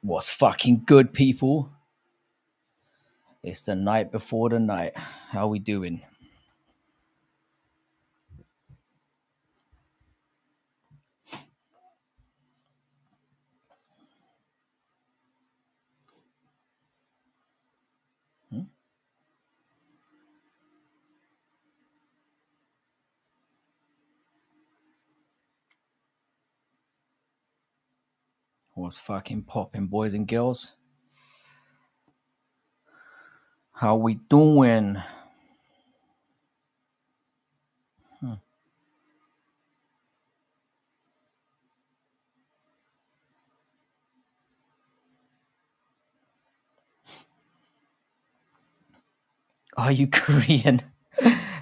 What's fucking good, people? It's the night before the night. How we doing? Hmm? What's fucking popping, boys and girls? How we doing? Hmm. Are you Korean?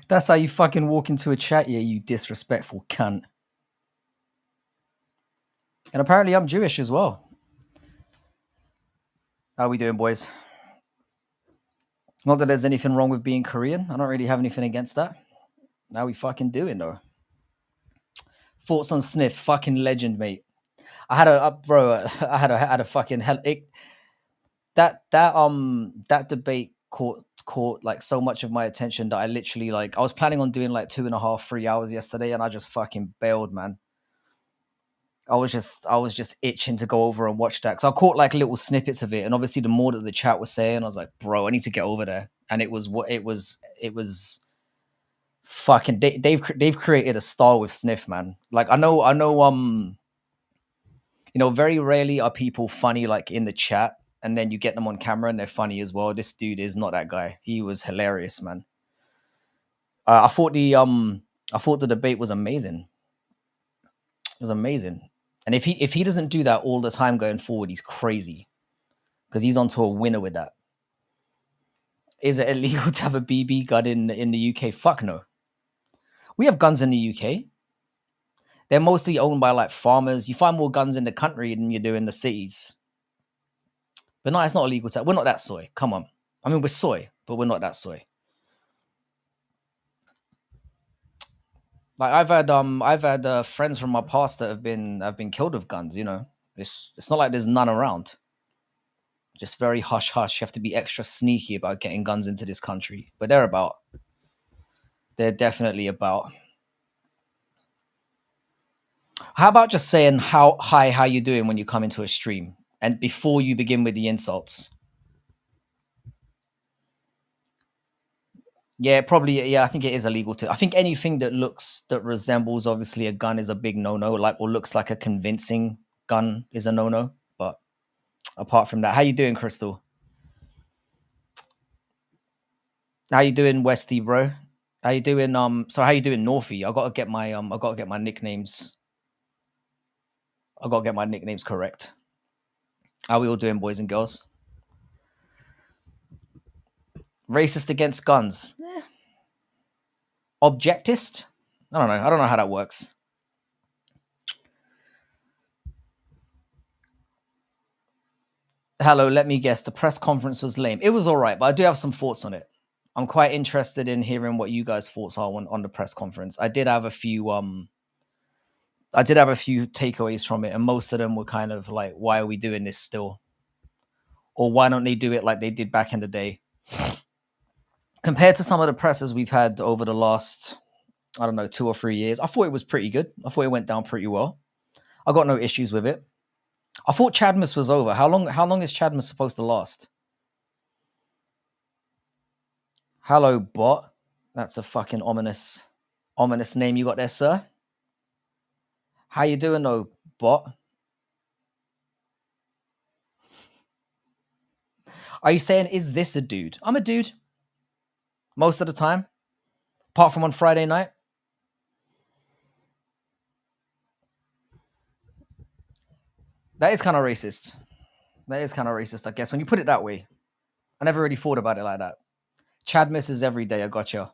That's how you fucking walk into a chat, yeah, you disrespectful cunt. And apparently I'm Jewish as well. How we doing, boys? Not that there's anything wrong with being Korean. I don't really have anything against that. How we fucking doing, though? Thoughts on Sniff? Fucking legend, mate. I had a bro. I had a fucking hell. That debate caught like so much of my attention that I literally I was planning on doing like 2.5, 3 hours yesterday, and I just fucking bailed, man. I was just itching to go over and watch that because I caught like little snippets of it, and obviously the more that the chat was saying, I was like, bro, I need to get over there. And it was fucking they've created a style with Sniff, man. Like I know very rarely are people funny like in the chat, and then you get them on camera and they're funny as well. This dude is not that guy. He was hilarious, man. I thought the debate was amazing. It was amazing. And if he doesn't do that all the time going forward, he's crazy because he's onto a winner with that. Is it illegal to have a BB gun in the UK? Fuck no. We have guns in the UK. They're mostly owned by like farmers. You find more guns in the country than you do in the cities. But no, it's not illegal to. We're not that soy. Come on. I mean, we're soy, but we're not that soy. Like I've had friends from my past that have been killed with guns. It's not like there's none around. Just very hush hush. You have to be extra sneaky about getting guns into this country. But they're about. They're definitely about. How about just saying how you doing when you come into a stream and before you begin with the insults? Yeah, probably. Yeah, I think it is illegal to. I think anything that resembles obviously a gun is a big no no. Like or looks like a convincing gun is a no no. But apart from that, how you doing, Crystal? How you doing, Westy, bro? How you doing? So how you doing, Northy? I gotta get my nicknames. I gotta get my nicknames correct. How we all doing, boys and girls? Racist against guns. Objectist? I don't know. I don't know how that works. Hello, let me guess. The press conference was lame. It was all right, but I do have some thoughts on it. I'm quite interested in hearing what you guys' thoughts are on the press conference. I did have a few takeaways from it, and most of them were kind of like, why are we doing this still? Or why don't they do it like they did back in the day? Compared to some of the presses we've had over the last, I don't know, 2 or 3 years, I thought it was pretty good. I thought it went down pretty well. I got no issues with it. I thought Chadmas was over. How long is Chadmas supposed to last? Hello, bot. That's a fucking ominous name you got there, sir. How you doing, though, bot? Are you saying is this a dude? I'm a dude most of the time, apart from on Friday night. That is kind of racist. That is kind of racist, I guess, when you put it that way. I never really thought about it like that. Chadmas is every day. I gotcha.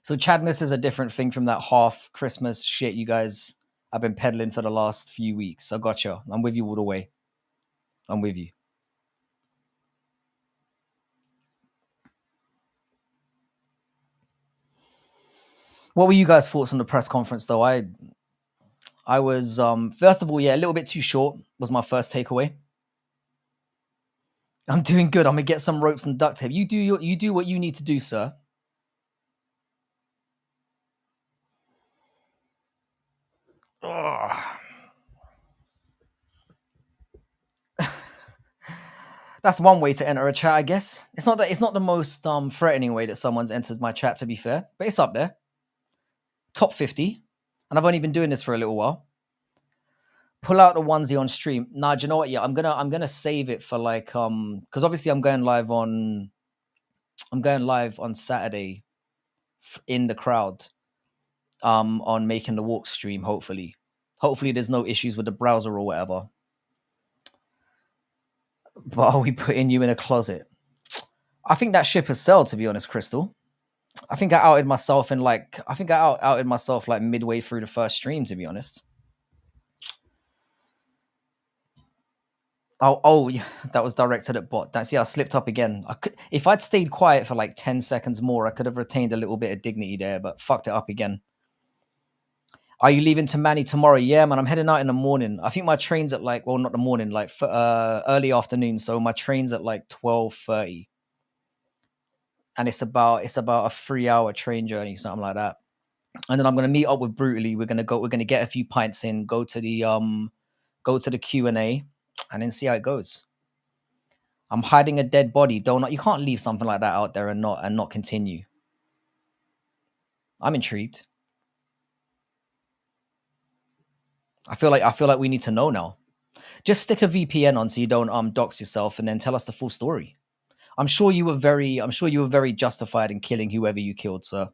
So Chadmas is a different thing from that half Christmas shit you guys have been peddling for the last few weeks. I gotcha. I'm with you all the way. I'm with you. What were you guys' thoughts on the press conference, though? I was first of all, yeah, a little bit too short was my first takeaway. I'm doing good. I'm gonna get some ropes and duct tape. You do what you need to do, sir. Ugh. That's one way to enter a chat, I guess. It's not the most threatening way that someone's entered my chat, to be fair, but it's up there. Top 50. And I've only been doing this for a little while. Pull out the onesie on stream. Nah, do you know what? Yeah, I'm gonna save it for like because obviously I'm going live on Saturday in the crowd on Making the Walk stream, hopefully. Hopefully there's no issues with the browser or whatever. But are we putting you in a closet? I think that ship has sailed, to be honest, Crystal. I think I outed myself outed myself like midway through the first stream, to be honest. Oh, yeah, that was directed at bot. See, I slipped up again. If I'd stayed quiet for like 10 seconds more, I could have retained a little bit of dignity there, but fucked it up again. Are you leaving to Manny tomorrow? Yeah, man, I'm heading out in the morning. I think my train's at like, well, not the morning, like early afternoon. So my train's at like 12:30, and it's about a 3-hour train journey, something like that. And then I'm gonna meet up with Brutally. We're gonna get a few pints in, go to the Q&A, and then see how it goes. I'm hiding a dead body. You can't leave something like that out there and not continue. I'm intrigued. I feel like we need to know now. Just stick a VPN on so you don't dox yourself, and then tell us the full story. I'm sure you were very justified in killing whoever you killed, sir.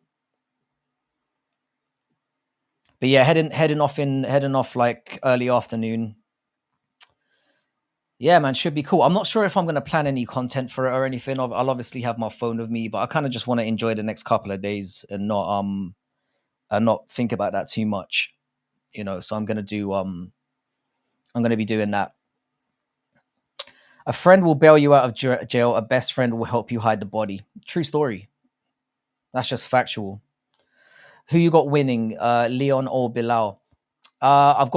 But yeah, heading off like early afternoon. Yeah, man, should be cool. I'm not sure if I'm going to plan any content for it or anything. I'll obviously have my phone with me, but I kind of just want to enjoy the next couple of days and not think about that too much, you know. So I'm going to be doing that. A friend will bail you out of jail. A best friend will help you hide the body. True story. That's just factual. Who you got winning, Leon or Bilal? I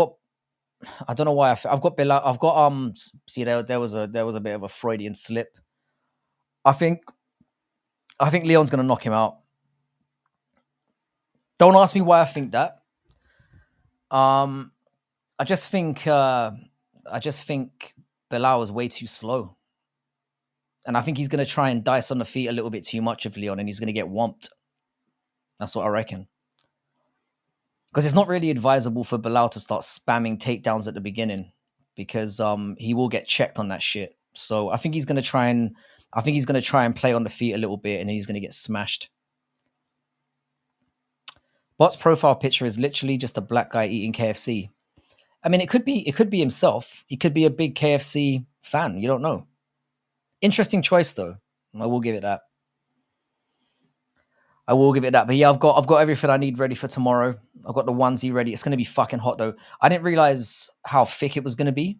don't know why I've got Bilal. I've got See, there was a bit of a Freudian slip. I think Leon's gonna knock him out. Don't ask me why I think that. I just think Bilal is way too slow, and I think he's gonna try and dice on the feet a little bit too much of Leon, and he's gonna get whomped. That's what I reckon. Because it's not really advisable for Bilal to start spamming takedowns at the beginning, because he will get checked on that shit. So I think he's gonna try and play on the feet a little bit, and then he's gonna get smashed. Bot's profile picture is literally just a black guy eating KFC. I mean, it could be himself. He could be a big KFC fan. You don't know. Interesting choice, though. I will give it that. But yeah, I've got everything I need ready for tomorrow. I've got the onesie ready. It's gonna be fucking hot though. I didn't realize how thick it was gonna be.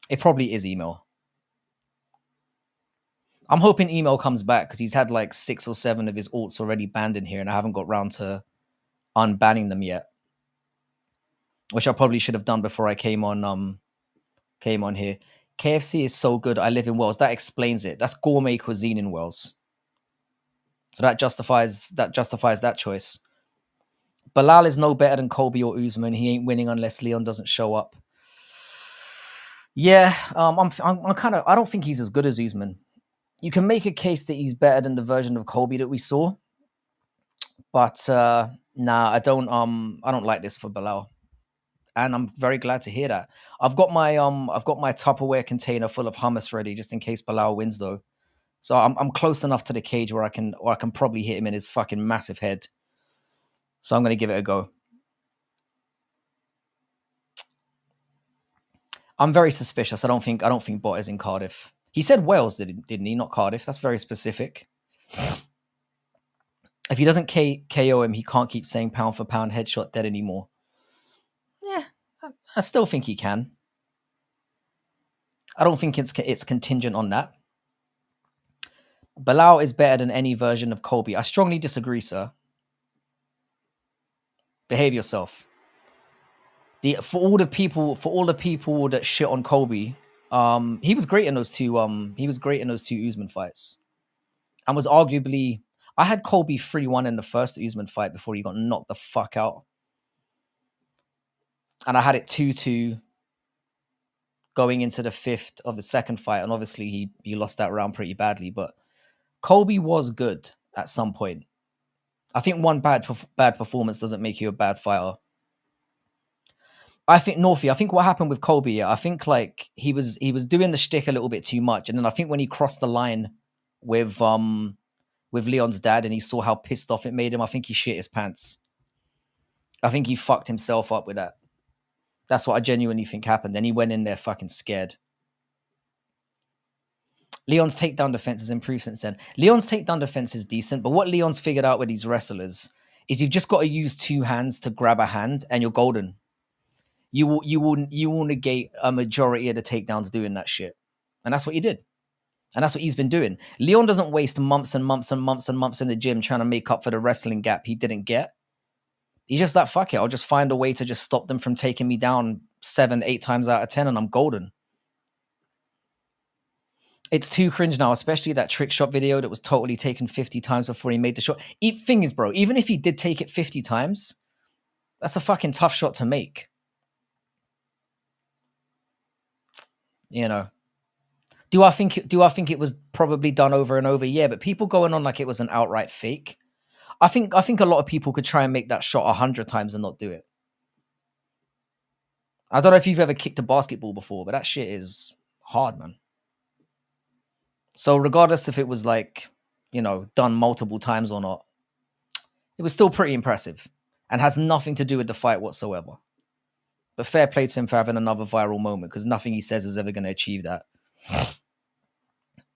It probably is email. I'm hoping email comes back because he's had like 6 or 7 of his alts already banned in here, and I haven't got round to unbanning them yet. Which I probably should have done before I came on here. KFC is so good. I live in Wales. That explains it. That's gourmet cuisine in Wales. So that justifies that choice. Bilal is no better than Colby or Usman. He ain't winning unless Leon doesn't show up. Yeah, I'm kind of. I don't think he's as good as Usman. You can make a case that he's better than the version of Colby that we saw, but nah, I don't like this for Bilal, and I'm very glad to hear that. I've got my Tupperware container full of hummus ready just in case Bilal wins, though. So I'm close enough to the cage where I can probably hit him in his fucking massive head. So I'm gonna give it a go. I'm very suspicious. I don't think Bot is in Cardiff. He said Wales, didn't he? Not Cardiff. That's very specific. If he doesn't KO him, he can't keep saying pound for pound headshot dead anymore. Yeah, I still think he can. I don't think it's contingent on that. Bilal is better than any version of Colby. I strongly disagree, sir. Behave yourself. For all the people that shit on Colby, He was great in those two. He was great in those two Usman fights, and was arguably. I had Colby 3-1 in the first Usman fight before he got knocked the fuck out, and I had it 2-2 going into the fifth of the second fight, and obviously he lost that round pretty badly. But Colby was good at some point. I think one bad performance doesn't make you a bad fighter. I think Northie. I think what happened with Colby, I think like he was doing the shtick a little bit too much, and then I think when he crossed the line with Leon's dad and he saw how pissed off it made him, I think he shit his pants. I think he fucked himself up with that. That's what I genuinely think happened. Then he went in there fucking scared. Leon's takedown defense has improved since then. Leon's takedown defense is decent, but what Leon's figured out with these wrestlers is you've just got to use two hands to grab a hand, and you're golden. You will negate a majority of the takedowns doing that shit, and that's what he did, and that's what he's been doing. Leon doesn't waste months and months and months and months in the gym trying to make up for the wrestling gap he didn't get. He's just like, fuck it, I'll just find a way to just stop them from taking me down 7-8 times out of 10, and I'm golden. It's too cringe now, especially that trick shot video that was totally taken 50 times before he made the shot. Thing is, bro, even if he did take it 50 times, that's a fucking tough shot to make. You know, do I think it was probably done over and over? Yeah, but people going on like it was an outright fake. I think a lot of people could try and make that shot 100 times and not do it. I don't know if you've ever kicked a basketball before, but that shit is hard, man. So regardless if it was like, you know, done multiple times or not, it was still pretty impressive and has nothing to do with the fight whatsoever. But fair play to him for having another viral moment, because nothing he says is ever going to achieve that.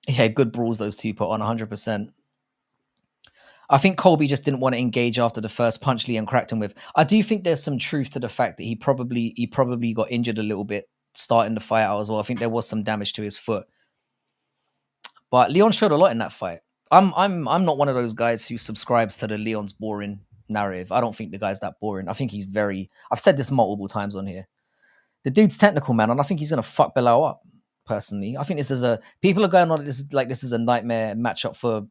Yeah, good brawls those two put on 100%. I think Colby just didn't want to engage after the first punch Leon cracked him with. I do think there's some truth to the fact that he probably got injured a little bit starting the fight out as well. I think there was some damage to his foot. But Leon showed a lot in that fight. I'm not one of those guys who subscribes to the Leon's boring narrative. I don't think the guy's that boring. I think he's I've said this multiple times on here. The dude's technical, man, and I think he's gonna fuck Bilal up. Personally, I think people are going on this is a nightmare matchup for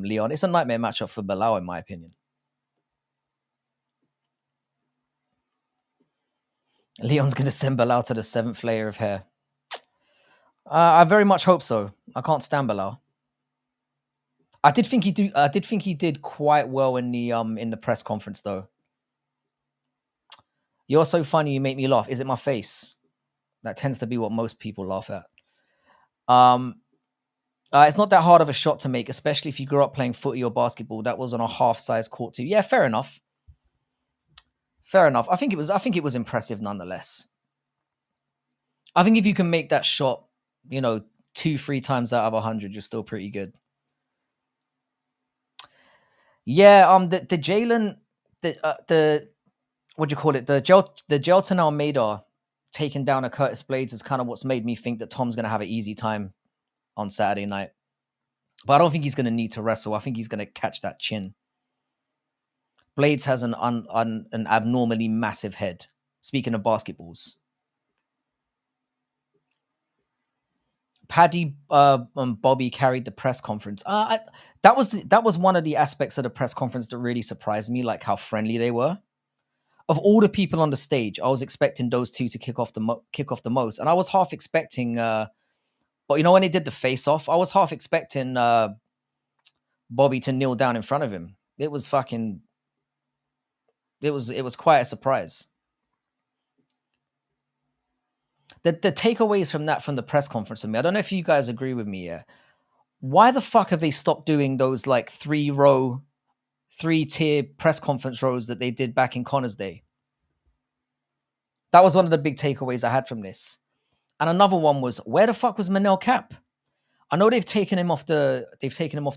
Leon. It's a nightmare matchup for Bilal, in my opinion. Leon's gonna send Bilal to the 7th layer of hair. I very much hope so. I can't stand Bilal. I did think he did quite well in the press conference though. You're so funny, you make me laugh. Is it my face? That tends to be what most people laugh at. It's not that hard of a shot to make, especially if you grew up playing footy or basketball. That was on a half-size court too. Yeah, fair enough. Fair enough. I think it was impressive nonetheless. I think if you can make that shot, you know, 2-3 times out of 100, you're still pretty good. Yeah, the Jalen, the what do you call it? The Jelton Almeida taking down a Curtis Blades is kind of what's made me think that Tom's going to have an easy time on Saturday night. But I don't think he's going to need to wrestle. I think he's going to catch that chin. Blades has an abnormally massive head. Speaking of basketballs. Paddy and Bobby carried the press conference. That was one of the aspects of the press conference that really surprised me, like how friendly they were. Of all the people on the stage, I was expecting those two to kick off the most, and I was half expecting. But you know, when they did the face off, I was half expecting Bobby to kneel down in front of him. It was fucking. It was quite a surprise. The takeaways from the press conference with me, I don't know if you guys agree with me here. Why the fuck have they stopped doing those like 3-tier press conference rows that they did back in Connor's day? That was one of the big takeaways I had from this. And another one was, where the fuck was Manel Cap? I know they've taken him off the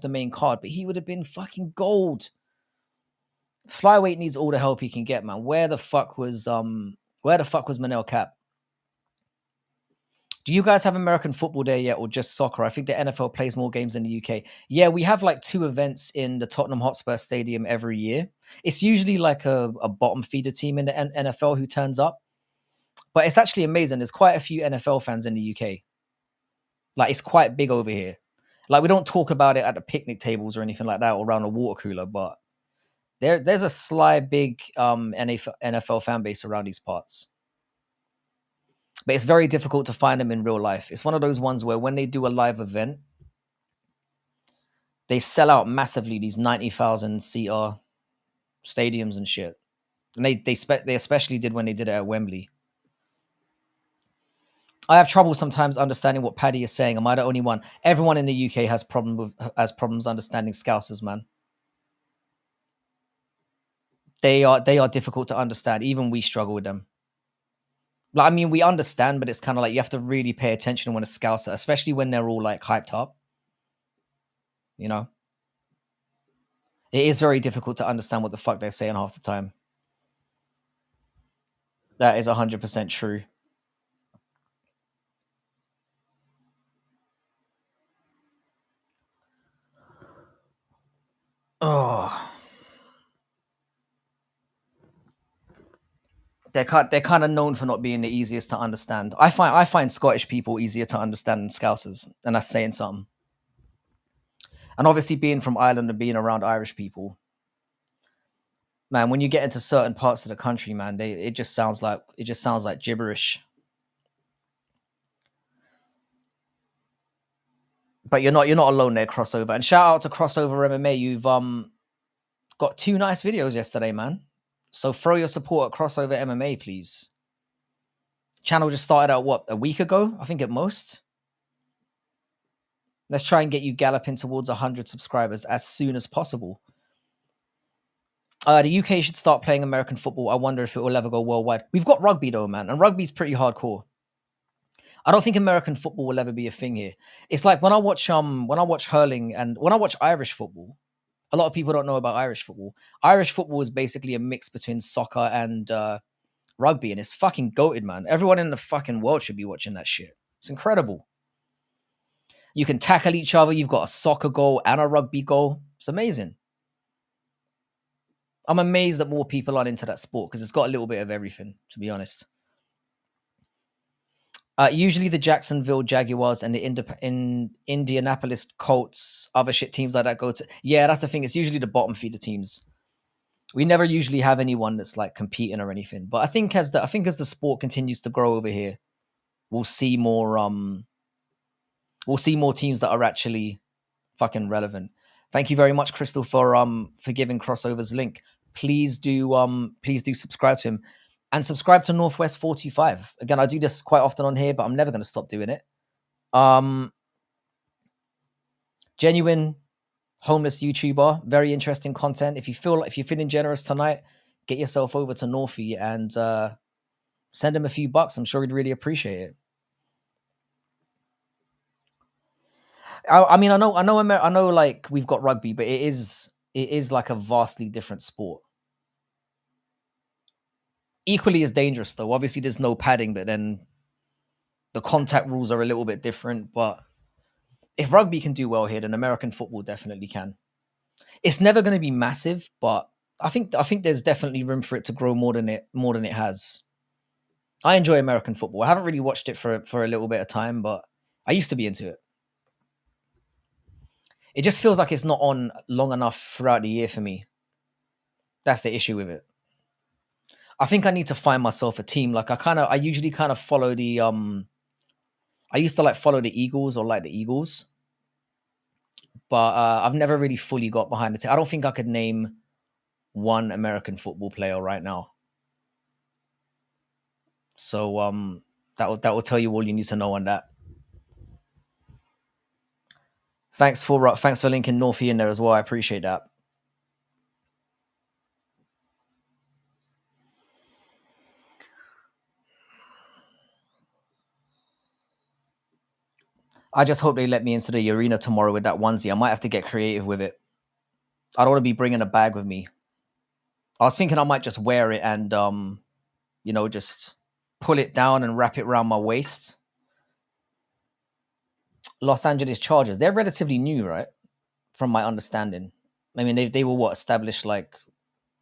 main card, but he would have been fucking gold. Flyweight needs all the help he can get, man. Where the fuck was Manel Cap? Do you guys have American football there yet, or just soccer? I think the NFL plays more games in the UK. Yeah, we have like 2 events in the Tottenham Hotspur Stadium every year. It's usually like a bottom feeder team in the NFL who turns up. But it's actually amazing. There's quite a few NFL fans in the UK. Like it's quite big over here. Like we don't talk about it at the picnic tables or anything like that or around a water cooler, but there's a sly big NFL fan base around these parts. But it's very difficult to find them in real life. It's one of those ones where when they do a live event, they sell out massively, these 90,000 CR stadiums and shit. And they especially did when they did it at Wembley. I have trouble sometimes understanding what Paddy is saying. Am I the only one? Everyone in the UK has problems understanding Scousers, man. They are difficult to understand. Even we struggle with them. Like, I mean, we understand, but it's kind of like you have to really pay attention when a Scouser, especially when they're all like hyped up. You know, it is very difficult to understand what the fuck they're saying half the time. That is 100% true. Oh, they're kind of known for not being the easiest to understand. I find Scottish people easier to understand than Scousers, and that's saying something. And obviously, being from Ireland and being around Irish people, man, when you get into certain parts of the country, man, it just sounds like gibberish. But you're not alone there, Crossover. And shout out to Crossover MMA. You've got 2 nice videos yesterday, man. So throw your support at Crossover MMA, please. Channel just started out a week ago, I think at most. Let's try and get you galloping towards 100 subscribers as soon as possible. The UK should start playing American football. I wonder if it will ever go worldwide. We've got rugby though, man, and rugby's pretty hardcore. I don't think American football will ever be a thing here. It's like when I watch hurling and when I watch Irish football, a lot of people don't know about Irish football. Irish football is basically a mix between soccer and rugby, and it's fucking goated, man. Everyone in the fucking world should be watching that shit. It's incredible. You can tackle each other. You've got a soccer goal and a rugby goal. It's amazing. I'm amazed that more people aren't into that sport because it's got a little bit of everything, to be honest. Usually the Jacksonville Jaguars and the Indianapolis Colts, other shit teams like that go to. Yeah, that's the thing. It's usually the bottom feeder teams. We never usually have anyone that's like competing or anything. But I think as the sport continues to grow over here, we'll see more teams that are actually fucking relevant. Thank you very much, Crystal, for giving Crossover's link. Please do subscribe to him. And subscribe to Northwest 45. Again, I do this quite often on here, but I'm never going to stop doing it. Genuine homeless YouTuber, very interesting content. If you're feeling generous tonight, get yourself over to Northie and send him a few bucks. I'm sure he'd really appreciate it. I mean, I know. Like we've got rugby, but it is like a vastly different sport. Equally as dangerous, though. Obviously, there's no padding, but then the contact rules are a little bit different. But if rugby can do well here, then American football definitely can. It's never going to be massive, but I think there's definitely room for it to grow more than it has. I enjoy American football. I haven't really watched it for a little bit of time, but I used to be into it. It just feels like it's not on long enough throughout the year for me. That's the issue with it. I think I need to find myself a team. Like I usually kind of follow the I used to like follow the Eagles or like the Eagles, but I've never really fully got behind the team. I don't think I could name one American football player right now. So that will tell you all you need to know on that. Thanks for linking Northie in there as well. I appreciate that. I just hope they let me into the arena tomorrow with that onesie. I might have to get creative with it. I don't want to be bringing a bag with me. I was thinking I might just wear it and just pull it down and wrap it around my waist. Los Angeles Chargers, they're relatively new, right? From my understanding. I mean, they were established like,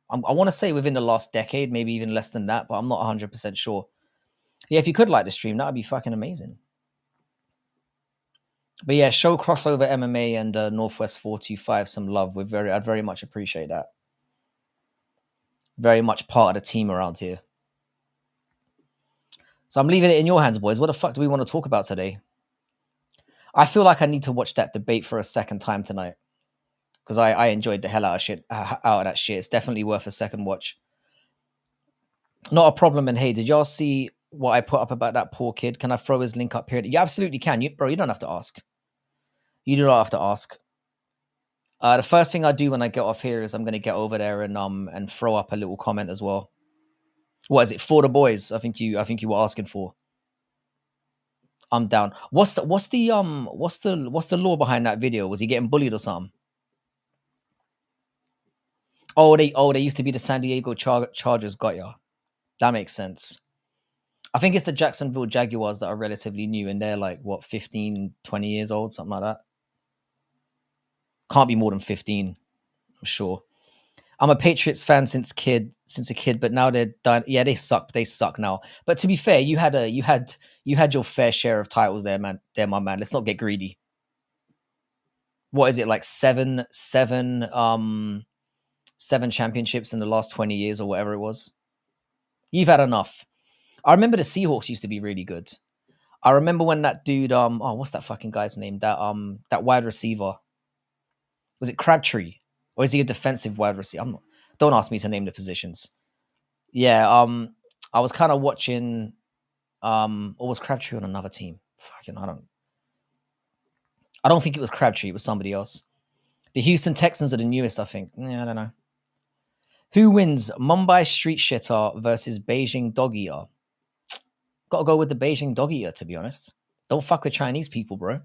I want to say within the last decade, maybe even less than that, but I'm not 100% sure. Yeah, if you could like the stream, that would be fucking amazing. But yeah, show crossover MMA and Northwest 425 some love. I'd very much appreciate that. Very much part of the team around here. So I'm leaving it in your hands, boys. What the fuck do we want to talk about today? I feel like I need to watch that debate for a second time tonight because I enjoyed the hell out of that shit. It's definitely worth a second watch. Not a problem. And hey, did y'all see what I put up about that poor kid? Can I throw his link up here? You absolutely can. Bro, you don't have to ask. You do not have to ask. The first thing I do when I get off here is I'm going to get over there and throw up a little comment as well. What is it for the boys? I think you were asking for. I'm down. What's the law behind that video? Was he getting bullied or something? They used to be the San Diego Chargers. Got ya. That makes sense. I think it's the Jacksonville Jaguars that are relatively new and they're like what 15, 20 years old, something like that. Can't be more than 15, I'm sure. I'm a Patriots fan since a kid, but now they're done. Yeah, they suck. They suck now. But to be fair, you had your fair share of titles there, man. There, my man. Let's not get greedy. What is it like seven championships in the last 20 years or whatever it was? You've had enough. I remember the Seahawks used to be really good. I remember when that dude what's that fucking guy's name? That wide receiver. Was it Crabtree? Or is he a defensive wide receiver? Don't ask me to name the positions. Yeah, I was kind of watching or was Crabtree on another team? Fucking I don't think it was Crabtree, it was somebody else. The Houston Texans are the newest, I think. Yeah, I don't know. Who wins Mumbai Street Shitter versus Beijing Dog Eater? Gotta go with the Beijing Dog Eater, to be honest. Don't fuck with Chinese people, bro.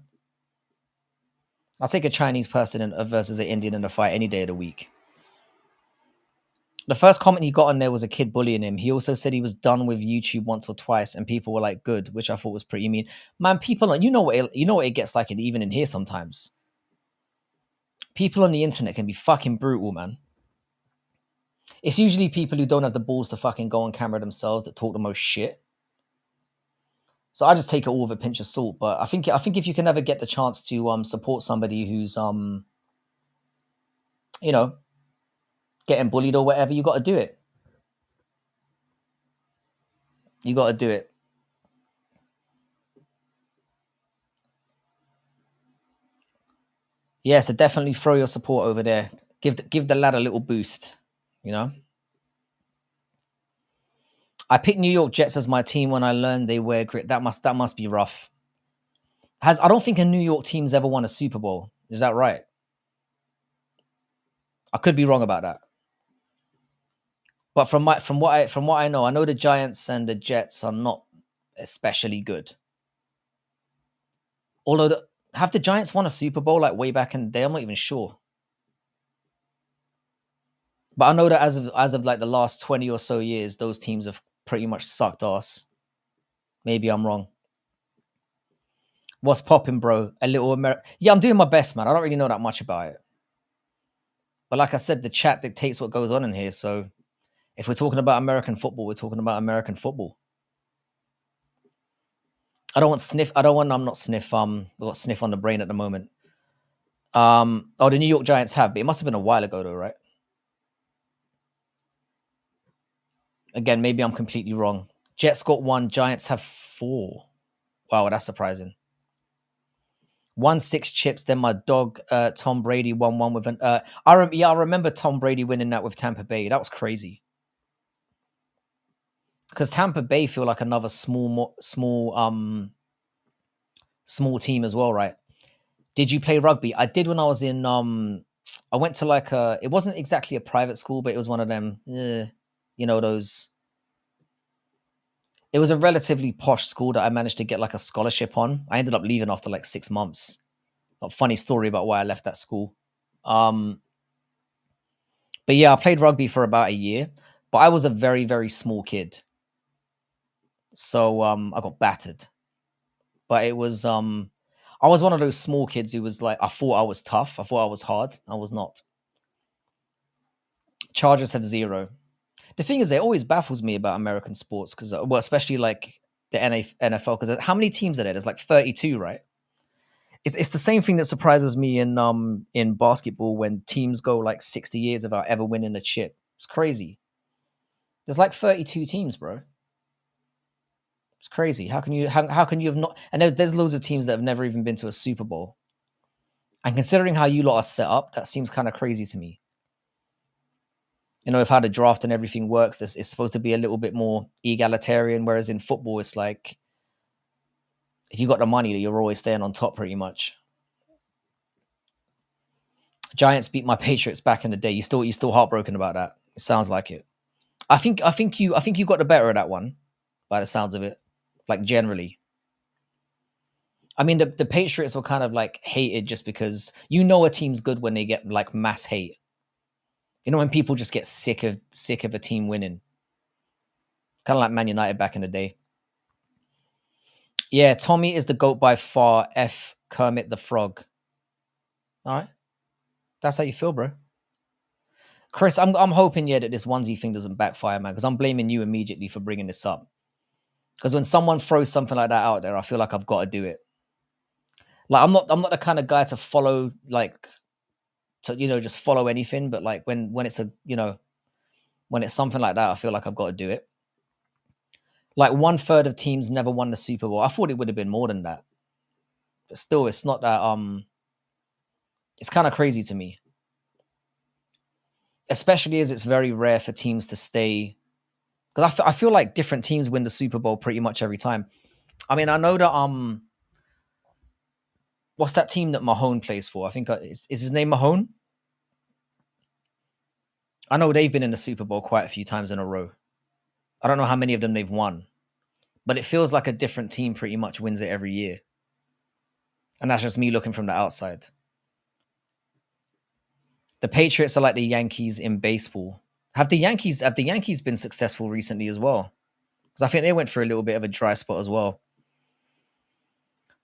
I'll take a Chinese person versus an Indian in a fight any day of the week. The first comment he got on there was a kid bullying him. He also said he was done with YouTube once or twice, and people were like, "Good," which I thought was pretty mean. Man, people, you know what it gets like, even in here sometimes. People on the internet can be fucking brutal, man. It's usually people who don't have the balls to fucking go on camera themselves that talk the most shit. So I just take it all with a pinch of salt. But I think if you can ever get the chance to support somebody who's getting bullied or whatever, you got to do it. You got to do it. Yeah, so definitely throw your support over there. Give the lad a little boost, you know? I picked New York Jets as my team when I learned they wear grit. That must be rough. I don't think a New York team's ever won a Super Bowl. Is that right? I could be wrong about that. But from what I know the Giants and the Jets are not especially good. Although have the Giants won a Super Bowl like way back in the day? I'm not even sure. But I know that as of like the last 20 or so years, those teams have pretty much sucked ass. Maybe I'm wrong. What's popping, bro? A little Yeah, I'm doing my best, man. I don't really know that much about it. But like I said, the chat dictates what goes on in here. So if we're talking about American football, we're talking about American football. I'm not sniff. I've got sniff on the brain at the moment. The New York Giants have, but it must have been a while ago though, right? Again, maybe I'm completely wrong. Jets got 1, Giants have 4. Wow, that's surprising. 1-6 chips. Then my dog Tom Brady won 1 with an. I remember Tom Brady winning that with Tampa Bay. That was crazy. Because Tampa Bay feel like another small team as well, right? Did you play rugby? I did when I was in. I went to like it wasn't exactly a private school, but it was one of them. Those. It was a relatively posh school that I managed to get like a scholarship on. I ended up leaving after like 6 months. A funny story about why I left that school. But yeah, I played rugby for about a year, but I was a very, very small kid. So I got battered. But it was I was one of those small kids who was like, I thought I was tough. I thought I was hard. I was not. Chargers have 0. The thing is, it always baffles me about American sports because, especially like the NFL, because how many teams are there? There's like 32, right? It's the same thing that surprises me in basketball when teams go like 60 years without ever winning a chip. It's crazy. There's like 32 teams, bro. It's crazy. How can you have not? And there's loads of teams that have never even been to a Super Bowl. And considering how you lot are set up, that seems kind of crazy to me. You know, if how the draft and everything works, this it's supposed to be a little bit more egalitarian, whereas in football, it's like if you got the money, you're always staying on top pretty much. Giants beat my Patriots back in the day. You still heartbroken about that. It sounds like it. I think you got the better of that one, by the sounds of it. Like generally. I mean the Patriots were kind of like hated just because you know a team's good when they get like mass hate. You know when people just get sick of a team winning. Kind of like Man United back in the day. Yeah, Tommy is the GOAT by far. F Kermit the Frog. All right. That's how you feel, bro. Chris, I'm hoping, yeah, that this onesie thing doesn't backfire, man, because I'm blaming you immediately for bringing this up. Because when someone throws something like that out there, I feel like I've got to do it. Like I'm not the kind of guy to follow, like, to just follow anything. But like when it's when it's something like that, I feel like I've got to do it. Like 1/3 of teams never won the Super Bowl. I thought it would have been more than that, but still, it's not that. It's kind of crazy to me, especially as it's very rare for teams to stay. Because I feel like different teams win the Super Bowl pretty much every time. I mean, I know that what's that team that Mahone plays for? I think is his name Mahone. I know they've been in the Super Bowl quite a few times in a row. I don't know how many of them they've won, but it feels like a different team pretty much wins it every year. And that's just me looking from the outside. The Patriots are like the Yankees in baseball. Have the Yankees been successful recently as well? Because I think they went through a little bit of a dry spot as well.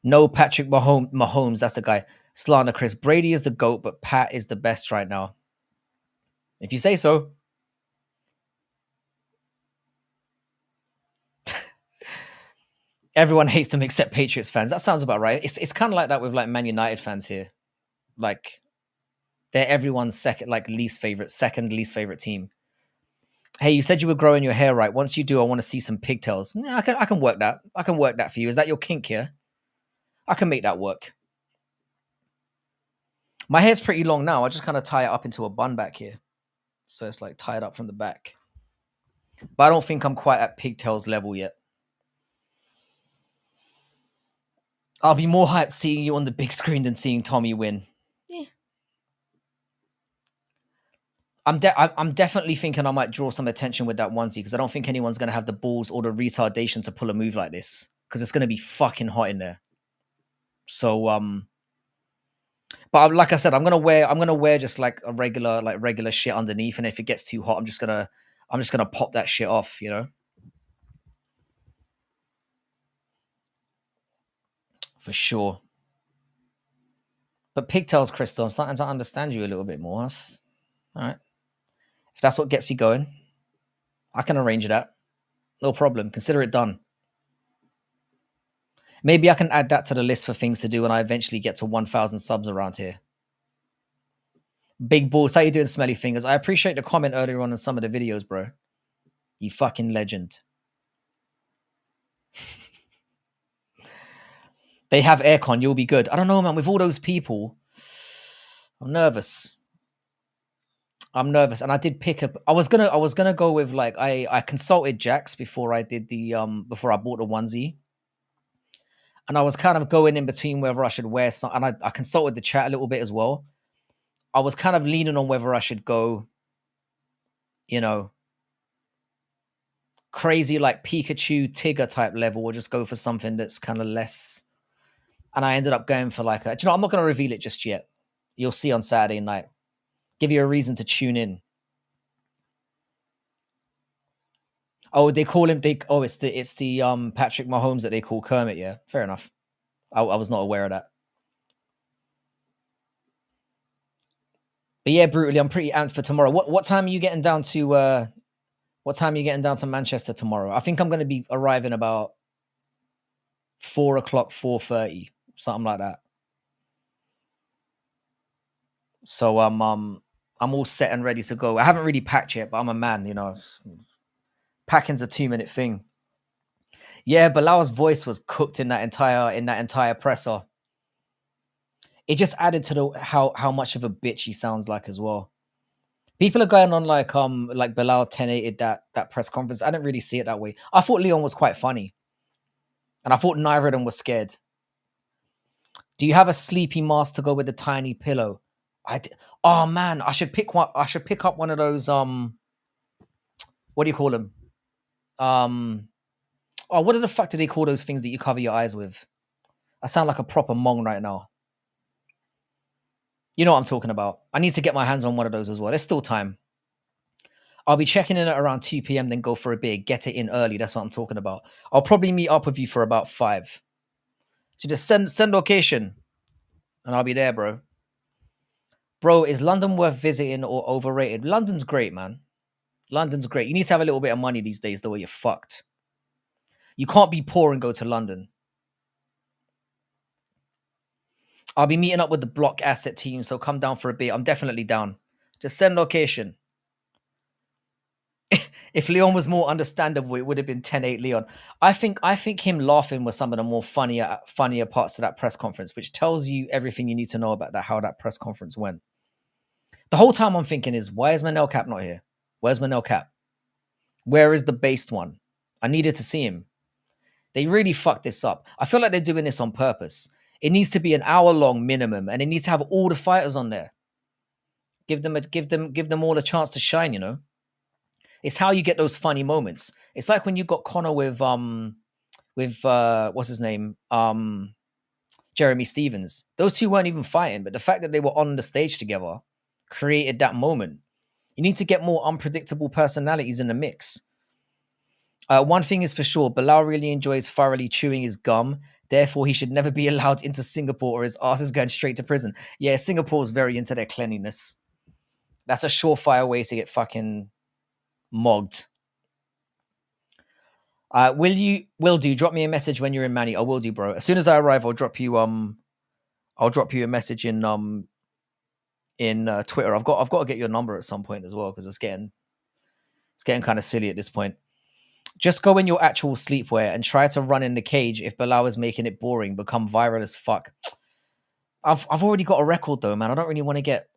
No, Patrick Mahomes, that's the guy. Slander Chris. Brady is the GOAT, but Pat is the best right now. If you say so. Everyone hates them except Patriots fans. That sounds about right. It's kind of like that with like Man United fans here. Like they're everyone's second least favorite team. Hey, you said you were growing your hair right. Once you do, I want to see some pigtails. Yeah, I can work that. I can work that for you. Is that your kink here? I can make that work. My hair's pretty long now. I just kind of tie it up into a bun back here. So it's like tied up from the back. But I don't think I'm quite at pigtails level yet. I'll be more hyped seeing you on the big screen than seeing Tommy win. Yeah. I'm definitely thinking I might draw some attention with that onesie because I don't think anyone's going to have the balls or the retardation to pull a move like this because it's going to be fucking hot in there. So but like I said, I'm gonna wear just like a regular shit underneath, and if it gets too hot, I'm just gonna pop that shit off, you know. For sure. But pigtails, Crystal, I'm starting to understand you a little bit more. All right. If that's what gets you going, I can arrange that. No problem. Consider it done. Maybe I can add that to the list for things to do when I eventually get to 1,000 subs around here. Big balls. How you doing, Smelly Fingers? I appreciate the comment earlier on in some of the videos, bro. You fucking legend. They have aircon. You'll be good. I don't know, man. With all those people, I'm nervous. And I did pick up. I was gonna go with like I consulted Jax before I did the before I bought the onesie, and I was kind of going in between whether I should wear some. And I consulted the chat a little bit as well. I was kind of leaning on whether I should go, crazy like Pikachu Tigger type level, or just go for something that's kind of less. And I ended up going for like I'm not going to reveal it just yet. You'll see on Saturday night. Give you a reason to tune in. Oh, they call him. It's the Patrick Mahomes that they call Kermit. Yeah, fair enough. I was not aware of that. But yeah, brutally, I'm pretty amped for tomorrow. What time are you getting down to? What time are you getting down to Manchester tomorrow? I think I'm going to be arriving about 4:00, 4:30, something like that. So I'm all set and ready to go. I haven't really packed yet, but I'm a man, you know. Packing's a 2 minute thing. Yeah, Bilal's voice was cooked in that entire presser. It just added to the how much of a bitch he sounds like as well. People are going on like Bilal 10-8'd that press conference. I didn't really see it that way. I thought Leon was quite funny, and I thought neither of them was scared. Do you have a sleepy mask to go with the tiny pillow? Oh man, I should pick one. I should pick up one of those. What do you call them? Um, oh, what the fuck do they call those things that you cover your eyes with? I sound like a proper mong right now. You know what I'm talking about. I need to get my hands on one of those as well. There's still time. I'll be checking in at around 2 p.m., then go for a beer, get it in early. That's what I'm talking about. I'll probably meet up with you for about 5. So just send location and I'll be there, bro. Bro, is London worth visiting or overrated? London's great, man. London's great. You need to have a little bit of money these days, though, or you're fucked. You can't be poor and go to London. I'll be meeting up with the block asset team, so come down for a beer. I'm definitely down. Just send location. If Leon was more understandable, it would have been 10-8 Leon. I think him laughing was some of the more funnier parts of that press conference, which tells you everything you need to know about how that press conference went. The whole time I'm thinking is, why is Manel Cap not here? Where's Manel Cap? Where is the based one? I needed to see him. They really fucked this up. I feel like they're doing this on purpose. It needs to be an hour long minimum, and it needs to have all the fighters on there. Give them all a chance to shine, you know? It's how you get those funny moments. It's like when you got Connor with what's his name? Jeremy Stevens. Those two weren't even fighting, but the fact that they were on the stage together created that moment. You need to get more unpredictable personalities in the mix. One thing is for sure, Bilal really enjoys thoroughly chewing his gum. Therefore, he should never be allowed into Singapore or his ass is going straight to prison. Yeah, Singapore's very into their cleanliness. That's a surefire way to get fucking mogged. Will do. Drop me a message when you're in Manny. I will do, bro. As soon as I arrive, I'll drop you a message in Twitter. I've got to get your number at some point as well because it's getting kind of silly at this point. Just go in your actual sleepwear and try to run in the cage if Bilal is making it boring, become viral as fuck. I've already got a record though, man. I don't really want to get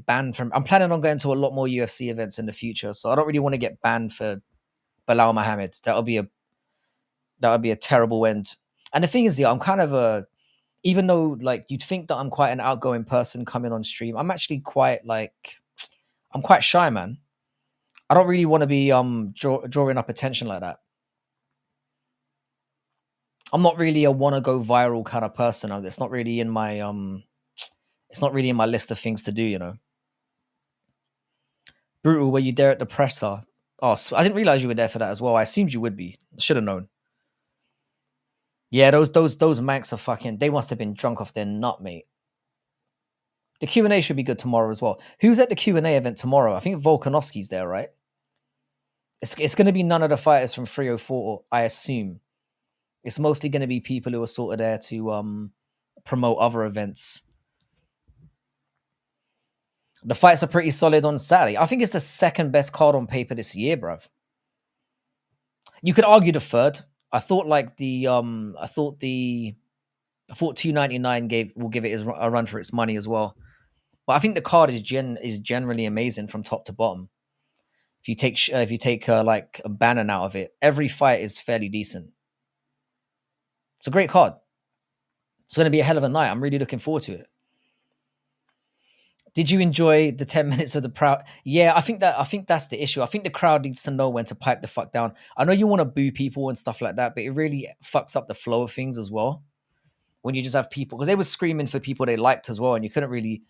banned from. I'm planning on going to a lot more UFC events in the future, so I don't really want to get banned for Bilal Muhammad. That would be a terrible end. And the thing is, yeah, I'm kind of even though like you'd think that I'm quite an outgoing person coming on stream, I'm actually I'm quite shy, man. I don't really want to be drawing up attention like that. I'm not really a want to go viral kind of person. It's not really in my list of things to do, you know. Brutal, were you there at the presser? Oh, I didn't realize you were there for that as well. I assumed you would be. Should have known. Yeah, those Mancs are fucking. They must have been drunk off their nut, mate. The Q&A should be good tomorrow as well. Who's at the Q&A event tomorrow? I think Volkanovski's there, right? It's going to be none of the fighters from 304, I assume. It's mostly going to be people who are sort of there to promote other events. The fights are pretty solid on Saturday. I think it's the second best card on paper this year, bruv. You could argue the third. I thought 299 will give it a run for its money as well. But I think the card is generally amazing from top to bottom. If you take like a Bannon out of it, every fight is fairly decent. It's a great card. It's going to be a hell of a night. I'm really looking forward to it. Did you enjoy the 10 minutes of the crowd? Yeah, I think that's the issue. I think the crowd needs to know when to pipe the fuck down. I know you want to boo people and stuff like that, but it really fucks up the flow of things as well. When you just have people, because they were screaming for people they liked as well, and you couldn't really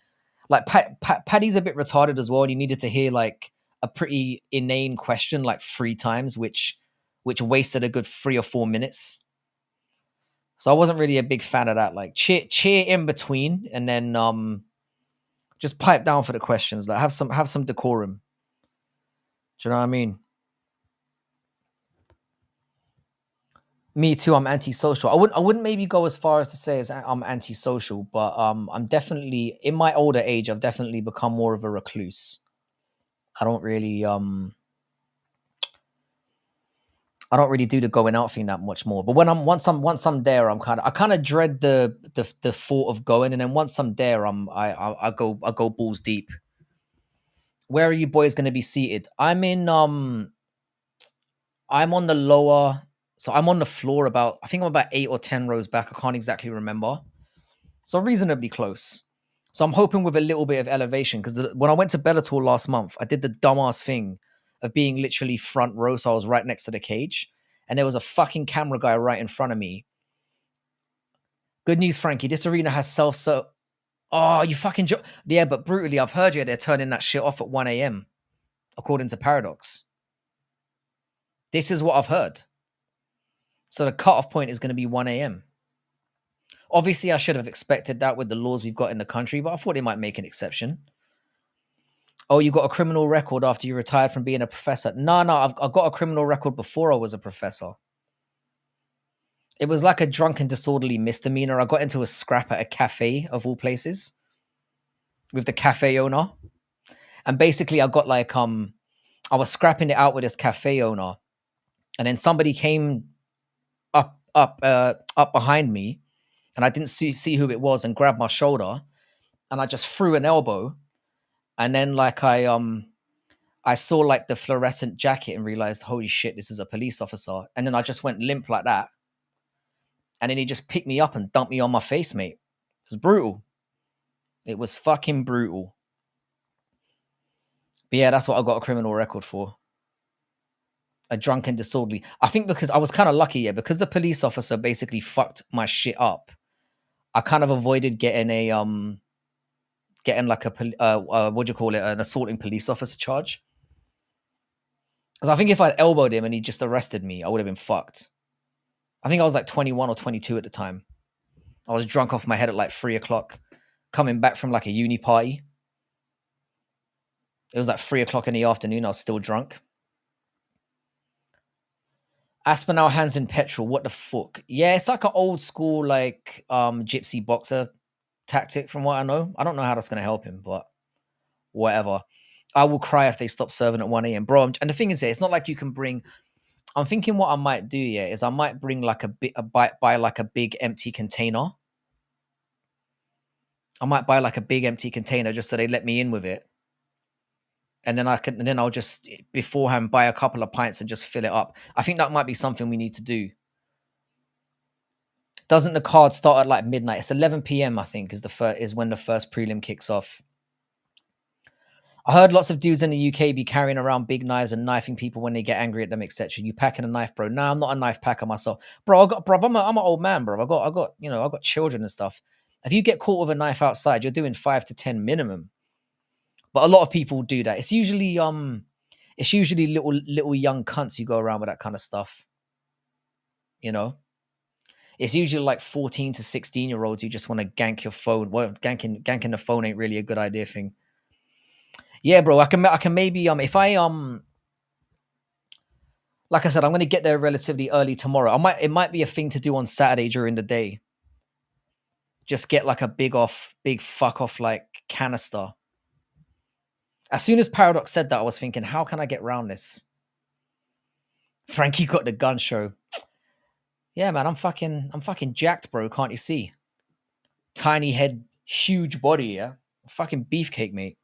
like Paddy's a bit retarded as well, and you needed to hear like a pretty inane question like 3 times, which wasted a good 3 or 4 minutes. So I wasn't really a big fan of that. Like cheer in between, and then just pipe down for the questions. Like have some decorum. Do you know what I mean? Me too. I'm antisocial. I wouldn't maybe go as far as to say as I'm antisocial, but I'm definitely in my older age. I've definitely become more of a recluse. I don't really I don't really do the going out thing that much more. But when I'm once I'm there, I kind of dread the thought of going, and then once I'm there, I go balls deep. Where are you boys going to be seated? I'm on the lower, so I'm on the floor about, I think I'm about 8 or 10 rows back. I can't exactly remember. So reasonably close. So I'm hoping with a little bit of elevation, because when I went to Bellator last month, I did the dumbass thing of being literally front row. So I was right next to the cage, and there was a fucking camera guy right in front of me. Good news, Frankie. This arena has self-serve. Oh, you fucking yeah, but brutally, I've heard you. They're turning that shit off at 1 a.m. according to Paradox. This is what I've heard. So the cutoff point is going to be 1 a.m. Obviously, I should have expected that with the laws we've got in the country, but I thought they might make an exception. Oh, you got a criminal record after you retired from being a professor? No, I've got a criminal record before I was a professor. It was like a drunken, disorderly misdemeanor. I got into a scrap at a cafe, of all places, with the cafe owner. And basically, I got like, I was scrapping it out with this cafe owner. And then somebody came up behind me, and I didn't see who it was, and grabbed my shoulder, and I just threw an elbow. And then like I saw like the fluorescent jacket and realized, holy shit, this is a police officer. And then I just went limp like that. And then he just picked me up and dumped me on my face, mate. It was brutal. It was fucking brutal. But yeah, that's what I got a criminal record for. A drunken disorderly. I think because I was kind of lucky, yeah, because the police officer basically fucked my shit up. I kind of avoided getting like what do you call it, an assaulting police officer charge. Because I think if I'd elbowed him and he just arrested me, I would have been fucked. I think I was like 21 or 22 at the time. I was drunk off my head at like 3 o'clock, coming back from like a uni party. It was like 3 o'clock in the afternoon. I was still drunk. Aspinall hands in petrol. What the fuck? Yeah, it's like an old school like gypsy boxer tactic from what I know. I don't know how that's gonna help him, but whatever. I will cry if they stop serving at 1 a.m. Bro. And the thing is, it's not like you can bring. I'm thinking what I might do, yeah, is I might bring like buy like a big empty container. I might buy like a big empty container just so they let me in with it. And then I'll just beforehand buy a couple of pints and just fill it up. I think that might be something we need to do. Doesn't the card start at like midnight? It's 11 p.m. I think is when the first prelim kicks off. I heard lots of dudes in the UK be carrying around big knives and knifing people when they get angry at them, etc. You packing a knife, bro? No, I'm not a knife packer myself, bro. I'm an old man, bro. I got I got children and stuff. If you get caught with a knife outside, you're doing 5 to 10 minimum. But a lot of people do that. It's usually little young cunts who go around with that kind of stuff. You know, it's usually like 14 to 16-year-olds who just want to gank your phone. Well, ganking the phone ain't really a good idea thing. Yeah, bro. I can maybe if I like I said, I'm gonna get there relatively early tomorrow. It might be a thing to do on Saturday during the day. Just get like a big fuck off like canister. As soon as Paradox said that, I was thinking, how can I get around this? Frankie got the gun show. Yeah, man, I'm fucking jacked, bro. Can't you see? Tiny head, huge body, yeah. Fucking beefcake, mate.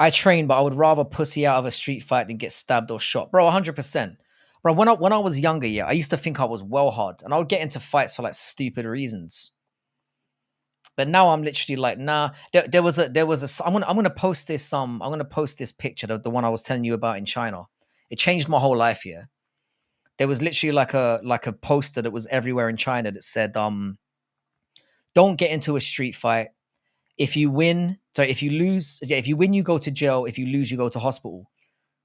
I train, but I would rather pussy out of a street fight than get stabbed or shot, bro. 100%, bro. When I was younger, yeah, I used to think I was well hard, and I would get into fights for like stupid reasons. But now I'm literally like, nah. There was a. I'm gonna post this. I'm gonna post this picture, the one I was telling you about in China. It changed my whole life. Yeah, there was literally like a poster that was everywhere in China that said, don't get into a street fight. If you win, sorry, if you lose, yeah, if you win, you go to jail. If you lose, you go to hospital.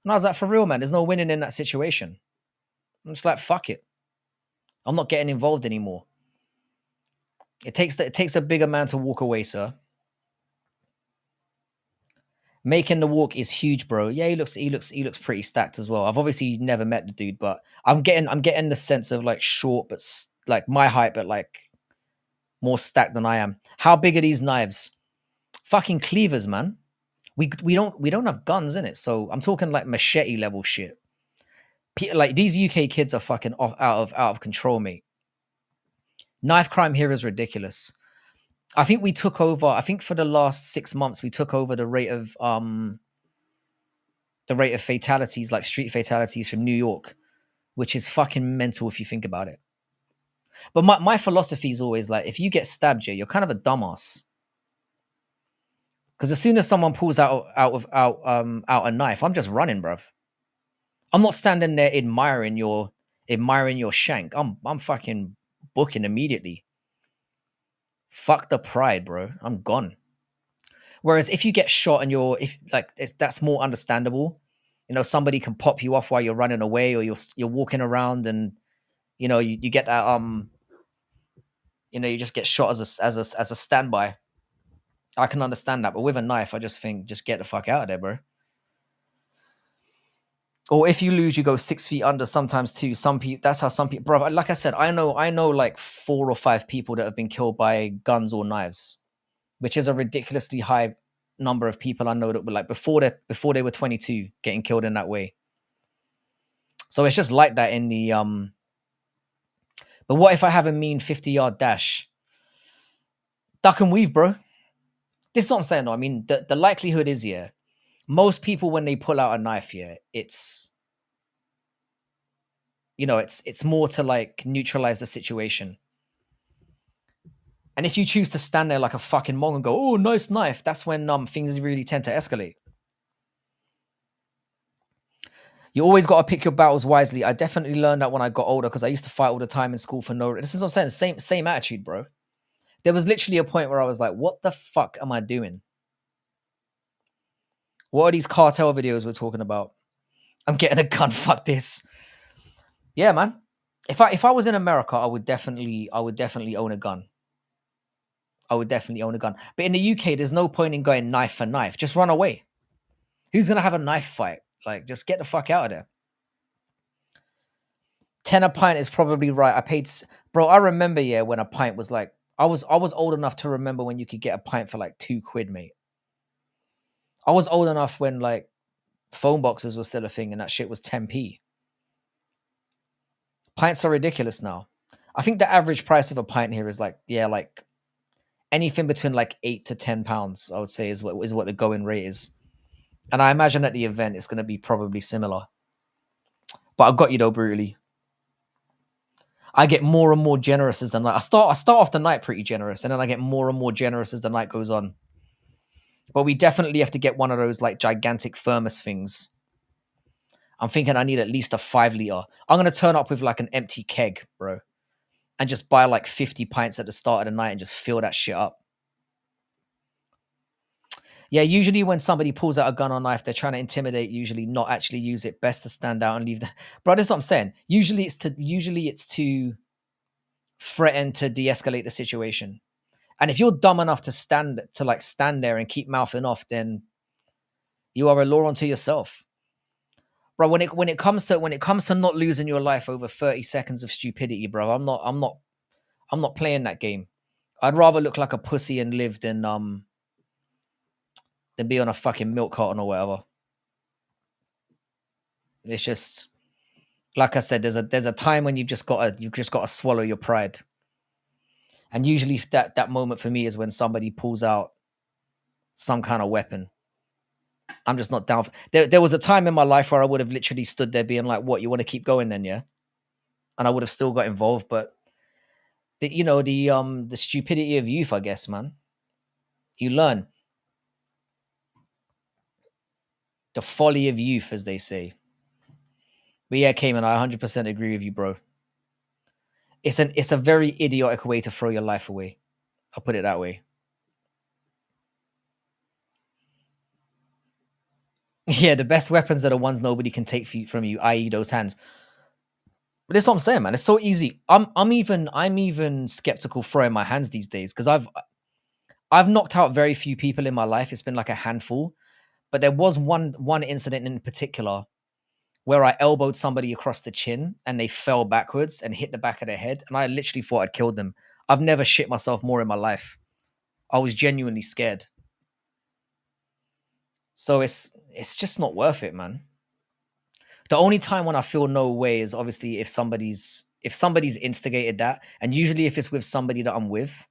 And I was like, for real, man, there's no winning in that situation. I'm just like, fuck it. I'm not getting involved anymore. It takes a bigger man to walk away, sir. Making the walk is huge, bro. Yeah, he looks pretty stacked as well. I've obviously never met the dude, but I'm getting the sense of like short, but like my height, but like more stacked than I am. How big are these knives? Fucking cleavers, man. We don't have guns in it, so I'm talking like machete level shit. Like these UK kids are fucking out of control, mate. Knife crime here is ridiculous. I think we took over. I think for the last 6 months we took over the rate of fatalities, like street fatalities from New York, which is fucking mental if you think about it. But my philosophy is always like, if you get stabbed, you're kind of a dumbass. Because as soon as someone pulls out a knife, I'm just running, bruv. I'm not standing there admiring your shank. I'm fucking booking immediately. Fuck the pride, bro. I'm gone. Whereas if you get shot and that's more understandable. Somebody can pop you off while you're running away, or you're walking around, and you get that you just get shot as a standby. I can understand that, but with a knife, I just think just get the fuck out of there, bro. Or if you lose, you go 6 feet under. Sometimes too. Some people. That's how some people, bro. Like I said, I know like 4 or 5 people that have been killed by guns or knives, which is a ridiculously high number of people I know that were like before they were 22 getting killed in that way. So it's just like that in the But what if I have a mean 50-yard dash? Duck and weave, bro. This is what I'm saying, though. I mean, the likelihood is, yeah, most people when they pull out a knife, yeah, it's more to like neutralize the situation. And if you choose to stand there like a fucking mong and go, "Oh, nice knife," that's when things really tend to escalate. You always got to pick your battles wisely. I definitely learned that when I got older because I used to fight all the time in school for no. This is what I'm saying. Same attitude, bro. There was literally a point where I was like, "What the fuck am I doing? What are these cartel videos we're talking about? I'm getting a gun. Fuck this." Yeah, man. If I was in America, I would definitely own a gun. I would definitely own a gun. But in the UK, there's no point in going knife for knife. Just run away. Who's gonna have a knife fight? Like, just get the fuck out of there. 10 a pint is probably right. Bro. I remember, yeah, when a pint was like, I was old enough to remember when you could get a pint for like £2, mate. I was old enough when like phone boxes were still a thing and that shit was 10p. Pints are ridiculous now. I think the average price of a pint here is like, yeah, like anything between like £8 to £10, I would say is what the going rate is. And I imagine at the event it's gonna be probably similar. But I got you though, brutally. I get more and more generous as the night. I start off the night pretty generous, and then I get more and more generous as the night goes on. But we definitely have to get one of those like gigantic thermos things. I'm thinking I need at least a 5 liter. I'm gonna turn up with like an empty keg, bro, and just buy like 50 pints at the start of the night and just fill that shit up. Yeah, usually when somebody pulls out a gun or knife, they're trying to intimidate. Usually, not actually use it. Best to stand out and leave the. Bro, this is what I'm saying. Usually, it's to threaten to de-escalate the situation. And if you're dumb enough to stand there and keep mouthing off, then you are a law unto yourself, bro. When it comes to not losing your life over 30 seconds of stupidity, bro, I'm not playing that game. I'd rather look like a pussy and live than be on a fucking milk carton or whatever. It's just like I said. There's a time when you've just gotta swallow your pride. And usually that moment for me is when somebody pulls out some kind of weapon. I'm just not down. There was a time in my life where I would have literally stood there being like, "What, you want to keep going then, yeah?" And I would have still got involved, but the stupidity of youth, I guess, man. You learn the folly of youth, as they say. But yeah, Cayman, I 100% agree with you, bro. It's a very idiotic way to throw your life away. I'll put it that way. Yeah, the best weapons are the ones nobody can take from you, i.e., those hands. But that's what I'm saying, man. It's so easy. I'm even skeptical throwing my hands these days because I've knocked out very few people in my life. It's been like a handful. But there was one incident in particular where I elbowed somebody across the chin and they fell backwards and hit the back of their head, and I literally thought I'd killed them. I've never shit myself more in my life. I was genuinely scared. So it's just not worth it, man. The only time when I feel no way is obviously if somebody's instigated that, and usually if it's with somebody that I'm with.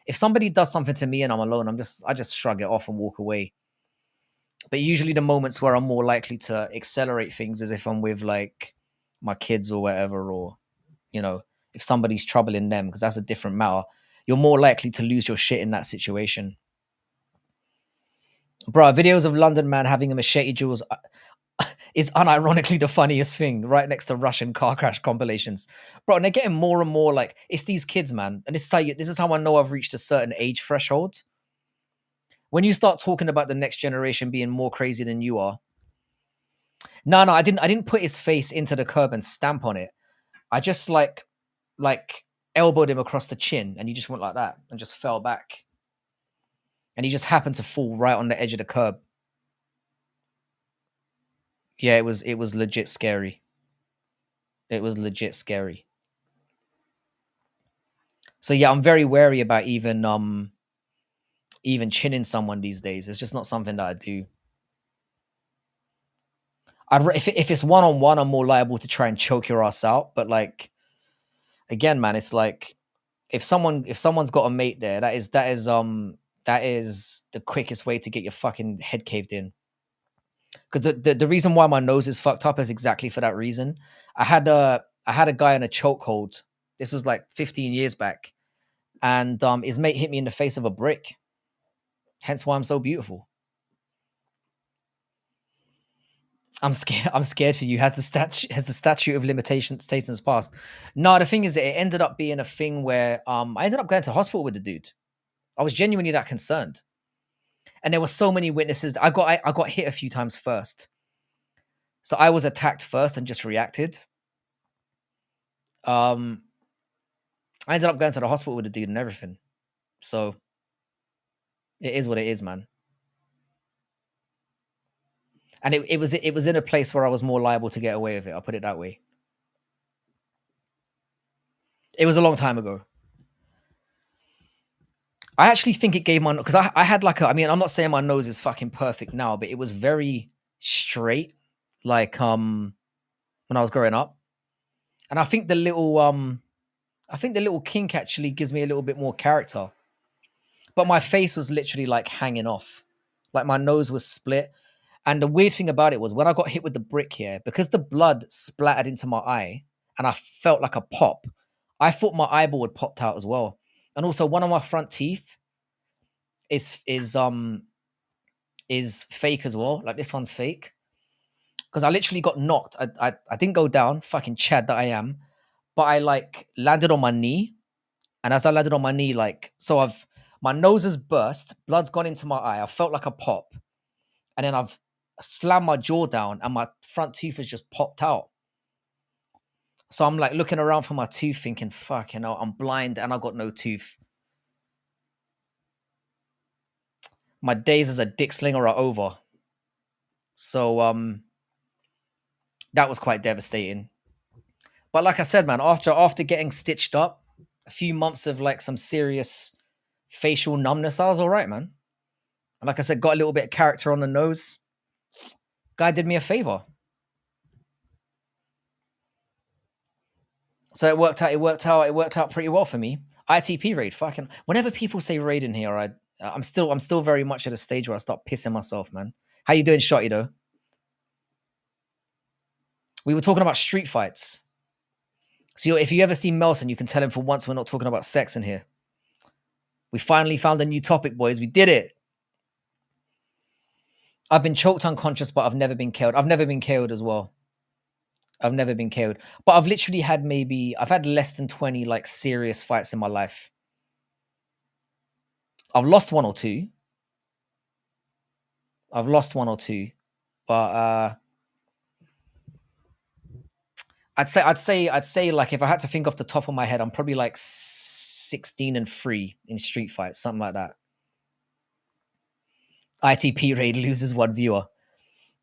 If somebody does something to me and I'm alone, I just shrug it off and walk away. But usually the moments where I'm more likely to accelerate things is if I'm with like my kids or whatever, or you know, if somebody's troubling them, because that's a different matter. You're more likely to lose your shit in that situation. Bro, videos of London man having a machete duels is unironically the funniest thing, right next to Russian car crash compilations. Bro, and they're getting more and more like, it's these kids, man. And this is how I know I've reached a certain age threshold. When you start talking about the next generation being more crazy than you are. No, I didn't put his face into the curb and stamp on it. I just like elbowed him across the chin, and he just went like that and just fell back. And he just happened to fall right on the edge of the curb. Yeah, it was legit scary. It was legit scary. So yeah, I'm very wary about even chinning someone these days. It's just not something that I do. If it's one on one, I'm more liable to try and choke your ass out. But like again, man, it's like if someone's got a mate there, that is the quickest way to get your fucking head caved in. Because the reason why my nose is fucked up is exactly for that reason. I had a guy in a chokehold. This was like 15 years back, and his mate hit me in the face of a brick. Hence why I'm so beautiful. I'm scared. I'm scared for you. Has the statute of limitations status passed? No, the thing is, that it ended up being a thing where I ended up going to hospital with the dude. I was genuinely that concerned, and there were so many witnesses. I got hit a few times first, so I was attacked first and just reacted. Um, I ended up going to the hospital with the dude and everything. So it is what it is, man. And it was in a place where I was more liable to get away with it. I'll put it that way. It was a long time ago. I actually think it gave my because I had like a, I mean, I'm not saying my nose is fucking perfect now, but it was very straight, like when I was growing up. And I think the little kink actually gives me a little bit more character. But my face was literally like hanging off. Like my nose was split. And the weird thing about it was when I got hit with the brick here, because the blood splattered into my eye and I felt like a pop, I thought my eyeball had popped out as well. And also one of my front teeth is is um is fake as well. Like this one's fake. Because I literally got knocked. I didn't go down, fucking Chad that I am, but I like landed on my knee. And as I landed on my knee, like so my nose has burst, blood's gone into my eye. I felt like a pop. And then I've slammed my jaw down and my front tooth has just popped out. So I'm like looking around for my tooth thinking, fuck, I'm blind and I got no tooth. My days as a dick slinger are over. So that was quite devastating. But like I said, man, after getting stitched up, a few months of like some serious facial numbness, I was all right, man. And like I said, got a little bit of character on the nose. Guy did me a favor. So it worked out pretty well for me. ITP raid, fucking. Whenever people say raid in here, I'm still very much at a stage where I start pissing myself, man. How you doing, Shotty? Though we were talking about street fights. So if you ever see Melson, you can tell him for once we're not talking about sex in here. We finally found a new topic, boys. We did it. I've been choked unconscious, but I've never been killed. I've never been killed as well. I've never been killed, but I've literally had I've had less than 20 like serious fights in my life. I've lost one or two. But I'd say like if I had to think off the top of my head, I'm probably like 16-3 in street fights, something like that. ITP raid loses one viewer.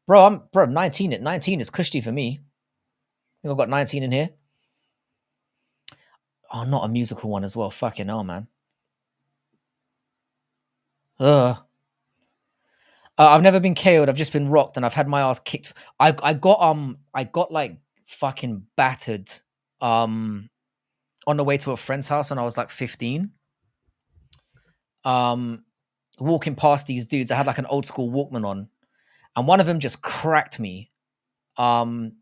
Bro, 19 at 19 is cushy for me. I think I've got 19 in here. Oh, not a musical one as well. Fucking hell, man. Ugh. I've never been KO'd. I've just been rocked, and I've had my ass kicked. I got like fucking battered on the way to a friend's house when I was like 15. Um, Walking past these dudes, I had like an old school Walkman on, and one of them just cracked me. Um,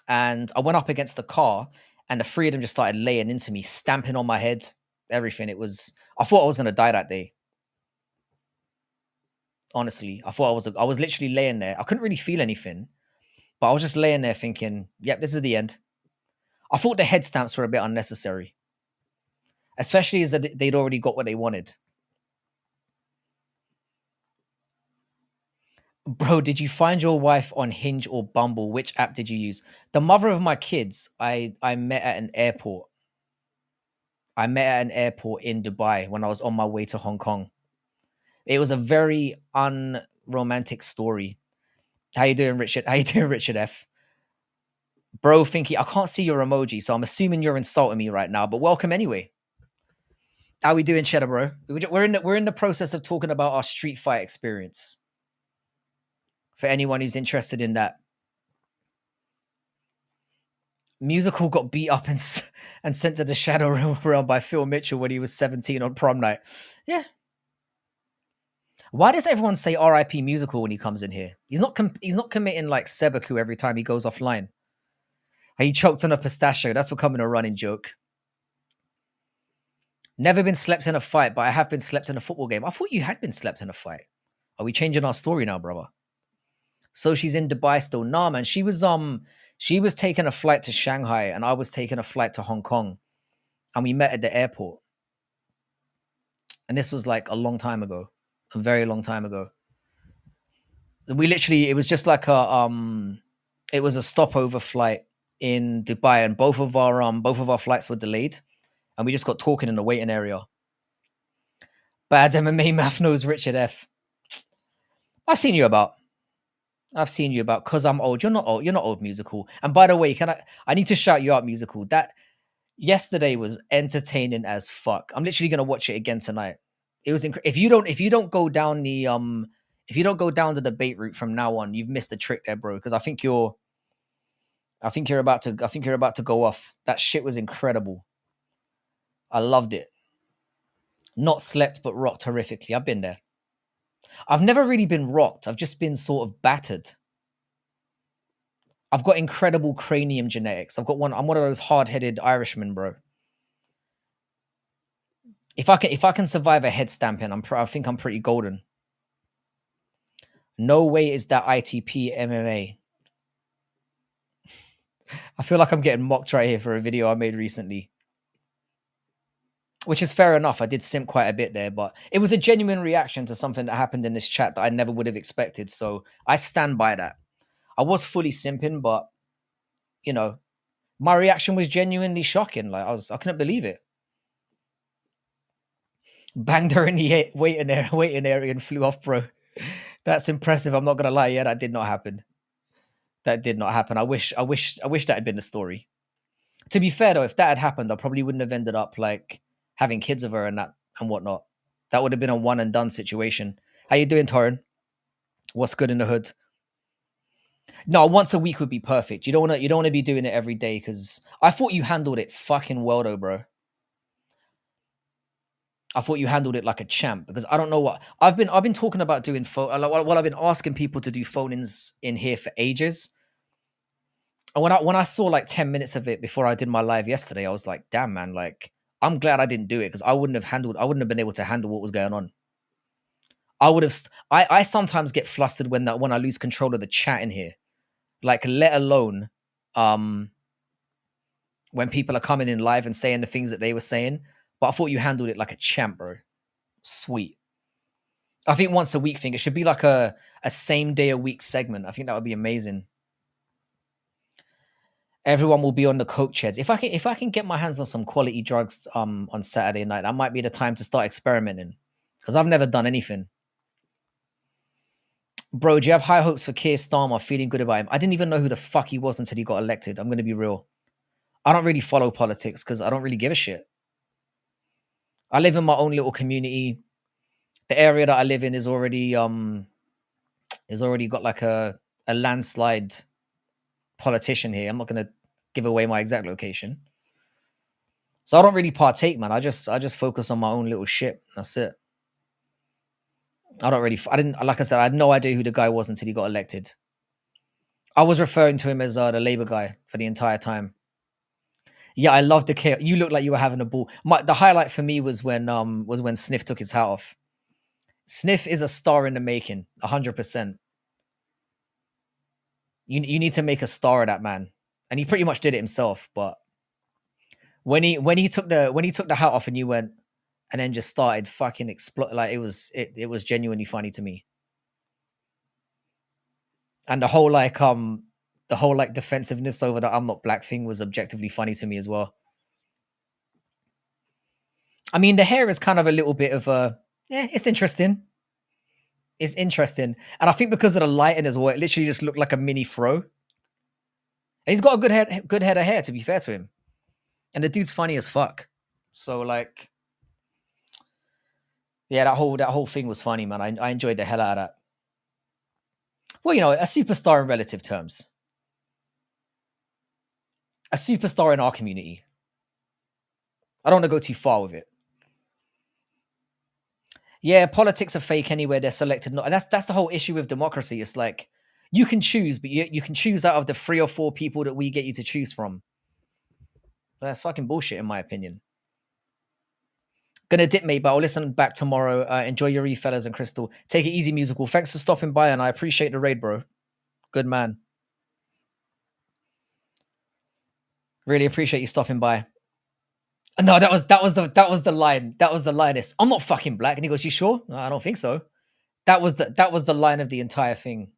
and I went up against the car, and the three of them just started laying into me, stamping on my head, everything. I thought I was gonna die that day. Honestly, I was literally laying there. I couldn't really feel anything, but I was just laying there thinking, "Yep, this is the end." I thought the head stamps were a bit unnecessary, especially as they'd already got what they wanted. Bro, did you find your wife on Hinge or Bumble? Which app did you use? The mother of my kids, I met at an airport. I met at an airport in Dubai when I was on my way to Hong Kong. It was a very unromantic story. How you doing, Richard? How you doing, Richard F? Bro, Finky, I can't see your emoji, so I'm assuming you're insulting me right now. But welcome anyway. How we doing, Cheddar, bro? We're in the process of talking about our street fight experience. For anyone who's interested in that, Musical got beat up and sent to the Shadow Realm by Phil Mitchell when he was 17 on prom night. Yeah. Why does everyone say R.I.P. Musical when he comes in here? He's not committing like Sebaku every time he goes offline. He choked on a pistachio. That's becoming a running joke. Never been slept in a fight, but I have been slept in a football game. I thought you had been slept in a fight. Are we changing our story now, brother? So she's in Dubai still. Nah, man. She was taking a flight to Shanghai and I was taking a flight to Hong Kong. And we met at the airport. And this was like a long time ago. A very long time ago. It was just like it was a stopover flight in Dubai, and both of our flights were delayed, and we just got talking in the waiting area. Bad MMA math knows Richard F. I've seen you about. Because I'm old. You're not old. You're not old, Musical. And by the way, I need to shout you out, Musical. That yesterday was entertaining as fuck. I'm literally gonna watch it again tonight. It was if you don't go down the debate route from now on, you've missed a trick there, bro. Because I think you're about to go off. That shit was incredible. I loved it. Not slept, but rocked horrifically. I've been there. I've never really been rocked. I've just been sort of battered. I've got incredible cranium genetics. I'm one of those hard-headed Irishmen, bro. If I can survive a head stamping, I think I'm pretty golden. No way is that ITP MMA. I feel like I'm getting mocked right here for a video I made recently. Which is fair enough. I did simp quite a bit there, but it was a genuine reaction to something that happened in this chat that I never would have expected. So I stand by that. I was fully simping, but you know, my reaction was genuinely shocking. Like I couldn't believe it. Banged her in the waiting area and flew off, bro. That's impressive. I'm not gonna lie. Yeah, that did not happen. That did not happen. I wish that had been the story. To be fair though, if that had happened, I probably wouldn't have ended up like having kids with her and whatnot. That would have been a one and done situation. How you doing, Torrin? What's good in the hood? No, once a week would be perfect. You don't want to be doing it every day because I thought you handled it fucking well though, bro. I thought you handled it like a champ because I don't know what I've been talking about doing I've been asking people to do phone-ins in here for ages. And when I saw like 10 minutes of it before I did my live yesterday, I was like, damn man, like I'm glad I didn't do it because I wouldn't have been able to handle what was going on. I sometimes get flustered when I lose control of the chat in here. Like, let alone when people are coming in live and saying the things that they were saying. But I thought you handled it like a champ, bro. Sweet. I think once a week thing. It should be like a same day a week segment. I think that would be amazing. Everyone will be on the coach heads. If I can get my hands on some quality drugs on Saturday night, that might be the time to start experimenting. Because I've never done anything. Bro, do you have high hopes for Keir Starmer? Feeling good about him? I didn't even know who the fuck he was until he got elected. I'm going to be real. I don't really follow politics because I don't really give a shit. I live in my own little community. The area that I live in is already got like a landslide politician here. I'm not going to give away my exact location. So I don't really partake, man. I just focus on my own little shit. That's it. I didn't, like I said, I had no idea who the guy was until he got elected. I was referring to him as the Labour guy for the entire time. Yeah, I love the chaos. You look like you were having a ball. The highlight for me was when Sniff took his hat off. Sniff is a star in the making, 100%. You need to make a star of that man, and he pretty much did it himself. But when he took the hat off and you went, and then just started fucking explode, like it was genuinely funny to me. And the whole like defensiveness over the I'm not black thing was objectively funny to me as well. I mean, the hair is kind of a little bit of it's interesting. It's interesting. And I think because of the lighting as well, it literally just looked like a mini fro. And he's got a good head of hair, to be fair to him. And the dude's funny as fuck. So like, yeah, that whole thing was funny, man. I enjoyed the hell out of that. Well, you know, a superstar in relative terms. A superstar in our community. I don't want to go too far with it. Yeah, politics are fake anyway. They're selected. And that's the whole issue with democracy. It's like you can choose, but you can choose out of the 3 or 4 people that we get you to choose from. That's fucking bullshit, in my opinion. Gonna dip, mate, but I'll listen back tomorrow. Enjoy your Eve, fellas, and Crystal. Take it easy, musical. Thanks for stopping by, and I appreciate the raid, bro. Good man. Really appreciate you stopping by. No, that was the line. That was the line. It's, I'm not fucking black. And he goes, "You sure?" No, I don't think so. That was the line of the entire thing.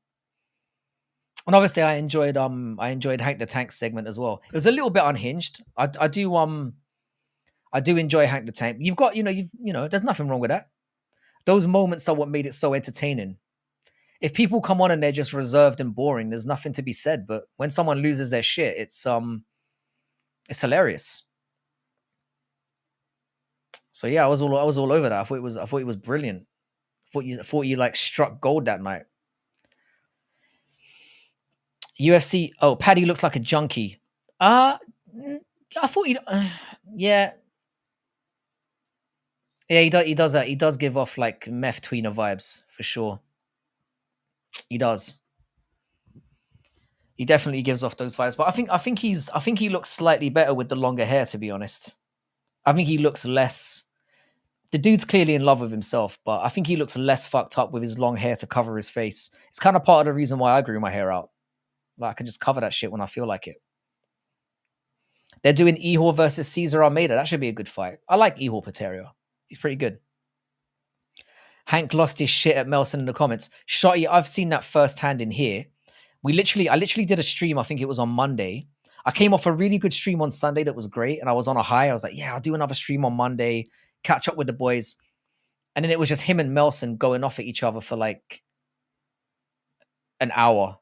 And obviously I enjoyed Hank the Tank segment as well. It was a little bit unhinged. I do enjoy Hank the Tank. You've got, there's nothing wrong with that. Those moments are what made it so entertaining. If people come on and they're just reserved and boring, there's nothing to be said. But when someone loses their shit, it's hilarious. So yeah, I was all over that. I thought it was brilliant. I thought you like struck gold that night. UFC. Oh, Paddy looks like a junkie. I thought he. Yeah. Yeah, he does that. He does give off like meth tweener vibes for sure. He does. He definitely gives off those vibes. But I think he looks slightly better with the longer hair, to be honest. I think he looks less. The dude's clearly in love with himself, but I think he looks less fucked up with his long hair to cover his face. It's kind of part of the reason why I grew my hair out. Like I can just cover that shit when I feel like it. They're doing Ihor versus Cesar Almeida. That should be a good fight. I like Ihor Paterio. He's pretty good. Hank lost his shit at Melson in the comments. Shotty, I've seen that firsthand in here. I literally did a stream. I think it was on Monday. I came off a really good stream on Sunday that was great, and I was on a high. I was like, yeah, I'll do another stream on Monday, catch up with the boys. And then it was just him and Melson going off at each other for like an hour.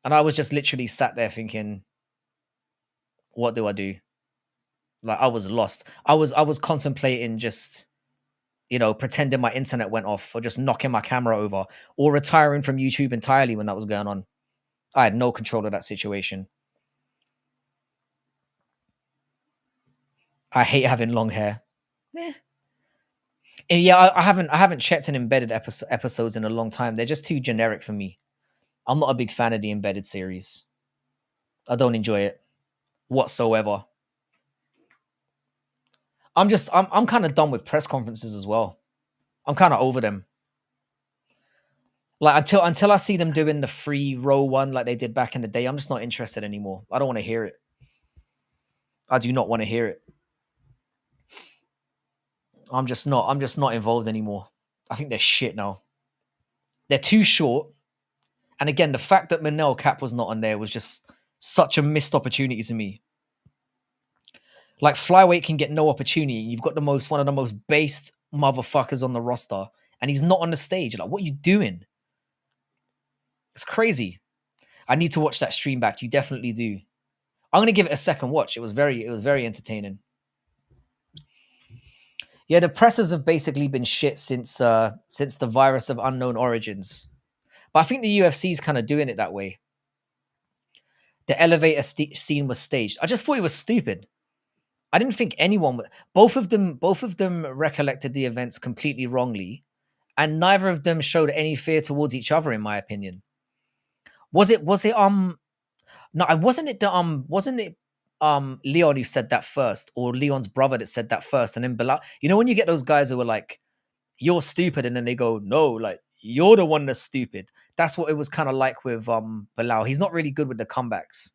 And I was just literally sat there thinking, what do I do? Like I was lost. I was contemplating just, pretending my internet went off or just knocking my camera over or retiring from YouTube entirely when that was going on. I had no control of that situation. I hate having long hair. And yeah, I haven't checked an embedded episodes in a long time. They're just too generic for me. I'm not a big fan of the embedded series. I don't enjoy it whatsoever. I'm kind of done with press conferences as well. I'm kind of over them. Like until I see them doing the free row one like they did back in the day, I'm just not interested anymore. I don't want to hear it. I do not want to hear it. I'm just not involved anymore. I think they're shit now. They're too short. And again, the fact that Manel Cap was not on there was just such a missed opportunity to me. Like flyweight can get no opportunity. You've got one of the most based motherfuckers on the roster, and he's not on the stage. Like, what are you doing? It's crazy. I need to watch that stream back. You definitely do. I'm gonna give it a second watch. It was very entertaining. Yeah, the presses have basically been shit since the virus of unknown origins. But I think the UFC is kind of doing it that way. The elevator scene was staged. I just thought it was stupid. I didn't think anyone. Both of them recollected the events completely wrongly, and neither of them showed any fear towards each other. In my opinion, was it? No, I wasn't it. Wasn't it? Leon who said that first, or Leon's brother that said that first, and then Bilal. You know when you get those guys who were like, "You're stupid," and then they go, "No, like you're the one that's stupid." That's what it was kind of like with Bilal. He's not really good with the comebacks.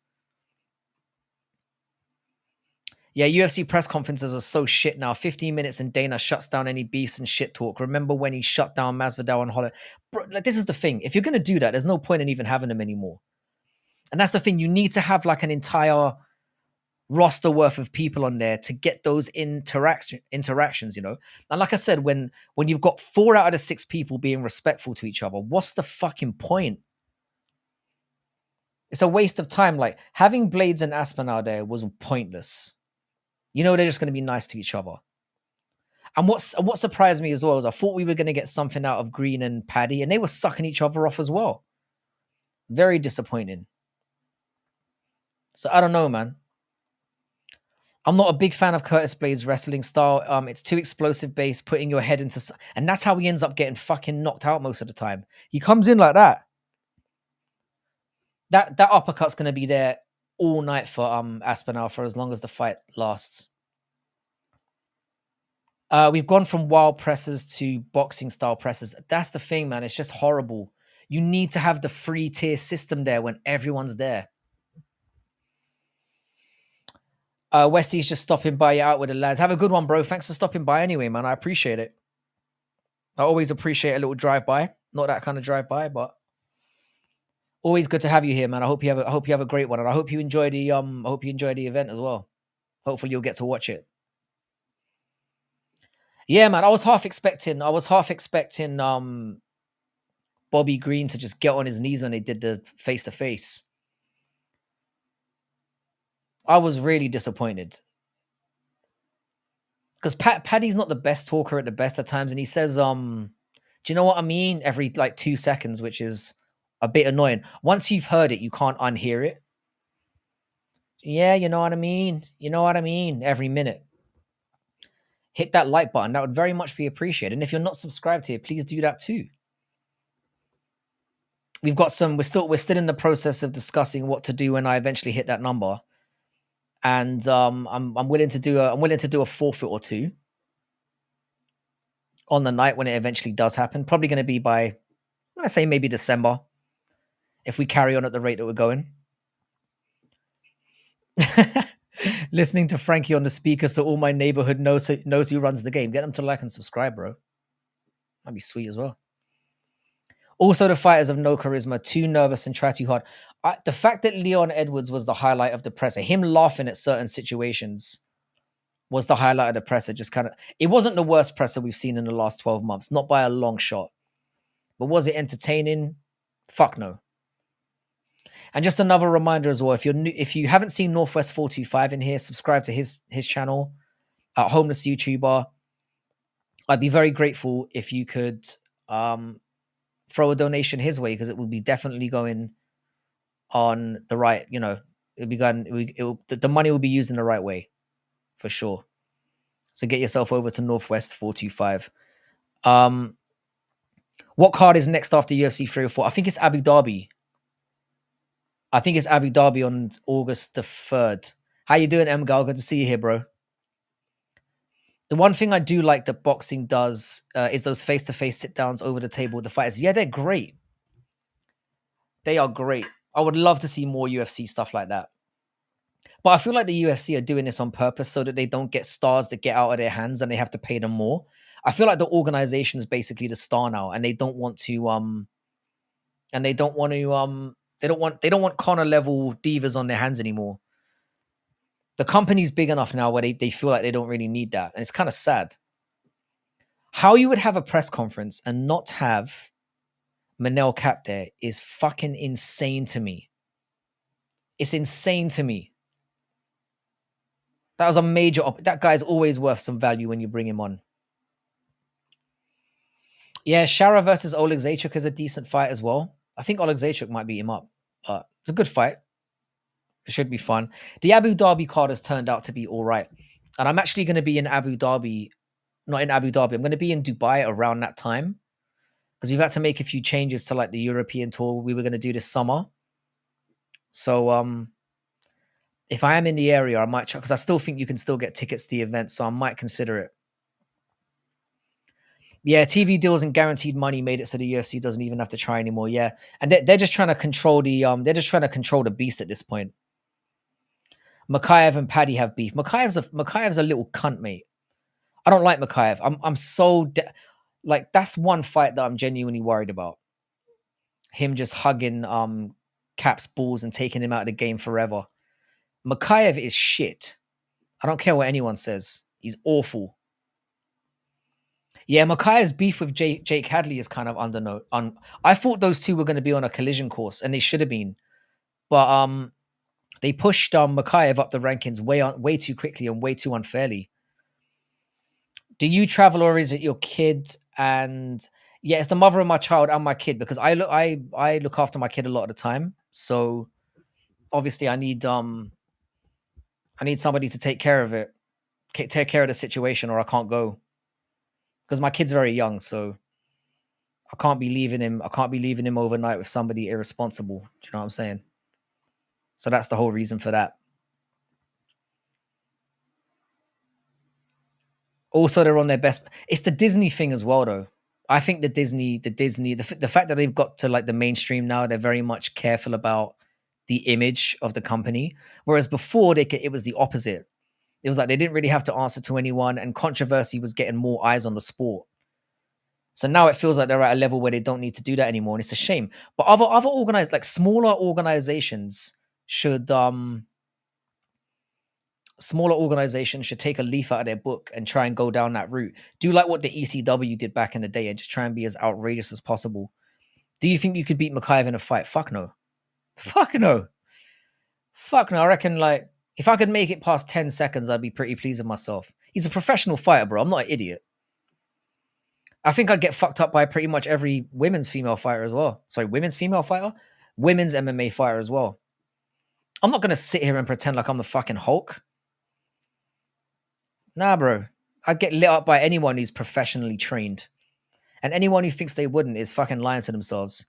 Yeah, UFC press conferences are so shit now. 15 minutes and Dana shuts down any beefs and shit talk. Remember when he shut down Masvidal and Holland? Bro, like this is the thing. If you're gonna do that, there's no point in even having them anymore. And that's the thing. You need to have like an entire roster worth of people on there to get those interactions. And like I said, when you've got 4 out of the 6 people being respectful to each other, what's the fucking point? It's a waste of time. Like having Blades and Aspinall there was pointless. They're just going to be nice to each other. And what surprised me as well is I thought we were going to get something out of Green and Paddy, and they were sucking each other off as well. Very disappointing. So I don't know, man. I'm not a big fan of Curtis Blades' wrestling style. It's too explosive based, putting your head into, and that's how he ends up getting fucking knocked out most of the time. He comes in like that. That uppercut's going to be there all night for Aspinall for as long as the fight lasts. We've gone from wild presses to boxing style presses. That's the thing, man. It's just horrible. You need to have the 3-tier system there when everyone's there. Westie's just stopping by. You out with the lads. Have a good one, bro. Thanks for stopping by anyway, man. I appreciate it. I always appreciate a little drive by. Not that kind of drive by, but always good to have you here, man. I hope you have a great one, and I hope you enjoy the event as well. Hopefully you'll get to watch it. Yeah, man. I was half expecting Bobby Green to just get on his knees when they did the face to face. I was really disappointed because Paddy's not the best talker at the best of times, and he says, "Do you know what I mean?" every like 2 seconds, which is a bit annoying. Once you've heard it, you can't unhear it. Yeah, you know what I mean. You know what I mean. Every minute. Hit that like button. That would very much be appreciated. And if you're not subscribed here, please do that too. We've got some. We're still in the process of discussing what to do when I eventually hit that number. And I'm willing to do a forfeit or 2 on the night when it eventually does happen. Probably going to be by, I'm going to say maybe December, if we carry on at the rate that we're going. Listening to Frankie on the speaker, so all my neighborhood knows who runs the game. Get them to like and subscribe, bro. That'd be sweet as well. Also, the fighters have no charisma, too nervous and try too hard. The fact that Leon Edwards was the highlight of the presser, him laughing at certain situations was the highlight of the presser. Just kind of, it wasn't the worst presser we've seen in the last 12 months, not by a long shot. But was it entertaining? Fuck no. And just another reminder as well, if you haven't seen Northwest 425 in here, subscribe to his channel, Homeless YouTuber. I'd be very grateful if you could throw a donation his way, because it will be definitely going on the right, it'll be going, the money will be used in the right way for sure. So get yourself over to Northwest 425. What card is next after UFC 304? I think it's Abu Dhabi. On August the 3rd. How you doing, Mgal? Good to see you here, bro. The one thing I do like that boxing does is those face-to-face sit-downs over the table with the fighters. Yeah, they're great. They are great. I would love to see more UFC stuff like that. But I feel like the UFC are doing this on purpose so that they don't get stars that get out of their hands and they have to pay them more. I feel like the organization is basically the star now, and they don't want Conor level divas on their hands anymore. The company's big enough now where they feel like they don't really need that. And it's kind of sad. How you would have a press conference and not have Manel Cap there is fucking insane to me. It's insane to me. That was a major that guy's always worth some value when you bring him on. Yeah, Shara versus Oleg Zaychuk is a decent fight as well. I think Oleg Zaychuk might beat him up. But it's a good fight. It should be fun. The Abu Dhabi card has turned out to be all right. And I'm actually going to be in Abu Dhabi, not in Abu Dhabi. I'm going to be in Dubai around that time because we've had to make a few changes to like the European tour we were going to do this summer. So if I am in the area, I might try because I still think you can still get tickets to the event, so I might consider it. Yeah, TV deals and guaranteed money made it so the UFC doesn't even have to try anymore. Yeah, and they're just trying to control the beast at this point. Makayev and Paddy have beef. Makayev's a little cunt, mate. I don't like Makayev. I'm so like that's one fight that I'm genuinely worried about. Him just hugging Cap's balls and taking him out of the game forever. Makayev is shit. I don't care what anyone says. He's awful. Yeah, Makayev's beef with Jake Hadley is kind of I thought those two were going to be on a collision course, and they should have been, but they pushed Makayev up the rankings way too quickly and way too unfairly. Do you travel or is it your kid? And yeah, it's the mother of my child and my kid because I look after my kid a lot of the time. So obviously I need somebody to take care of it, take care of the situation, or I can't go because my kid's very young. So I can't be leaving him overnight with somebody irresponsible. Do you know what I'm saying? So that's the whole reason for that. Also, they're on their best. It's the Disney thing as well, though. I think the fact that they've got to like the mainstream now, they're very much careful about the image of the company. Whereas before, it was the opposite. It was like they didn't really have to answer to anyone, and controversy was getting more eyes on the sport. So now it feels like they're at a level where they don't need to do that anymore, and it's a shame. But other organized, like smaller organizations, should take a leaf out of their book and try and go down that route. Do like what the ECW did back in the day and just try and be as outrageous as possible. Do you think you could beat Makayev in a fight? Fuck no. Fuck no. Fuck no. I reckon like if I could make it past 10 seconds, I'd be pretty pleased with myself. He's a professional fighter, bro. I'm not an idiot. I think I'd get fucked up by pretty much every women's female fighter as well. Sorry, women's female fighter? Women's MMA fighter as well. I'm not going to sit here and pretend like I'm the fucking Hulk. Nah, bro. I'd get lit up by anyone who's professionally trained. And anyone who thinks they wouldn't is fucking lying to themselves.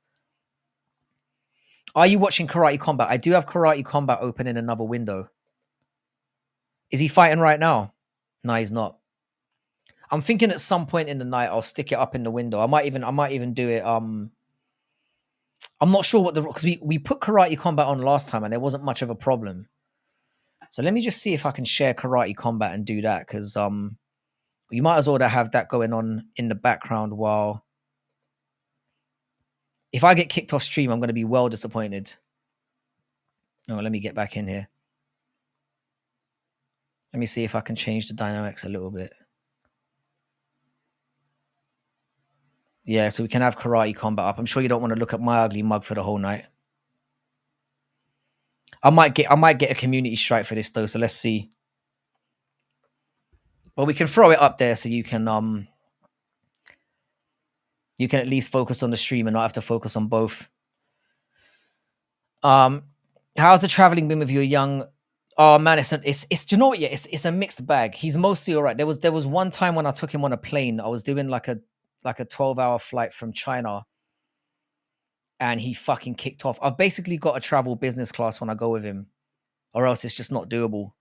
Are you watching Karate Combat? I do have Karate Combat open in another window. Is he fighting right now? No, he's not. I'm thinking at some point in the night I'll stick it up in the window. I might even do it. I'm not sure what because we put Karate Combat on last time and there wasn't much of a problem. So let me just see if I can share Karate Combat and do that because you might as well have that going on in the background while. If I get kicked off stream, I'm going to be well disappointed. Oh, let me get back in here. Let me see if I can change the dynamics a little bit. Yeah, so we can have Karate Combat up. I'm sure you don't want to look at my ugly mug for the whole night. I might get a community strike for this though, so let's see. Well, we can throw it up there so you can at least focus on the stream and not have to focus on both. How's the traveling been with your young? Oh man, it's do you know what? Yeah, it's a mixed bag. He's mostly all right. There was one time when I took him on a plane. I was doing like a 12-hour flight from China, and he fucking kicked off. I've basically got to travel business class when I go with him, or else it's just not doable.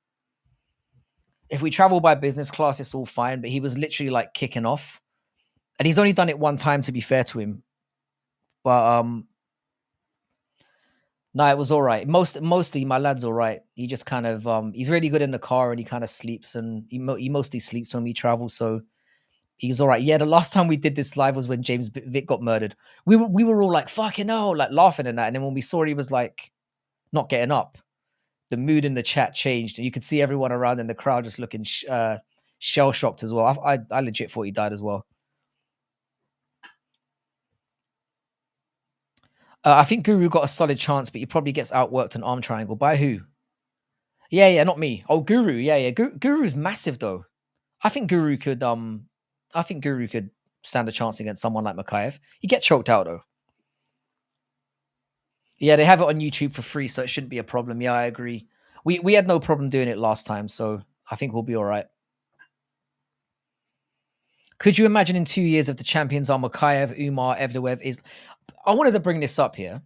If we travel by business class, it's all fine. But he was literally like kicking off, and he's only done it one time, to be fair to him. But no, it was all right. Mostly my lad's all right. He just kind of he's really good in the car and he kind of sleeps and he mostly sleeps when we travel. So he's all right. Yeah, the last time we did this live was when James Vick got murdered. We were all like fucking hell, like laughing and that. And then when we saw he was like not getting up, the mood in the chat changed and you could see everyone around in the crowd just looking shell shocked as well. I legit thought he died as well. I think Guru got a solid chance, but he probably gets outworked an arm triangle. By who? Yeah, not me. Oh, Guru. Yeah. Guru's massive though. I think Guru could stand a chance against someone like Makayev. He get choked out though. Yeah, they have it on YouTube for free, so it shouldn't be a problem. Yeah, I agree. We had no problem doing it last time, so I think we'll be all right. Could you imagine in 2 years if the champions are Makayev, Umar, Evdoev is... I wanted to bring this up here.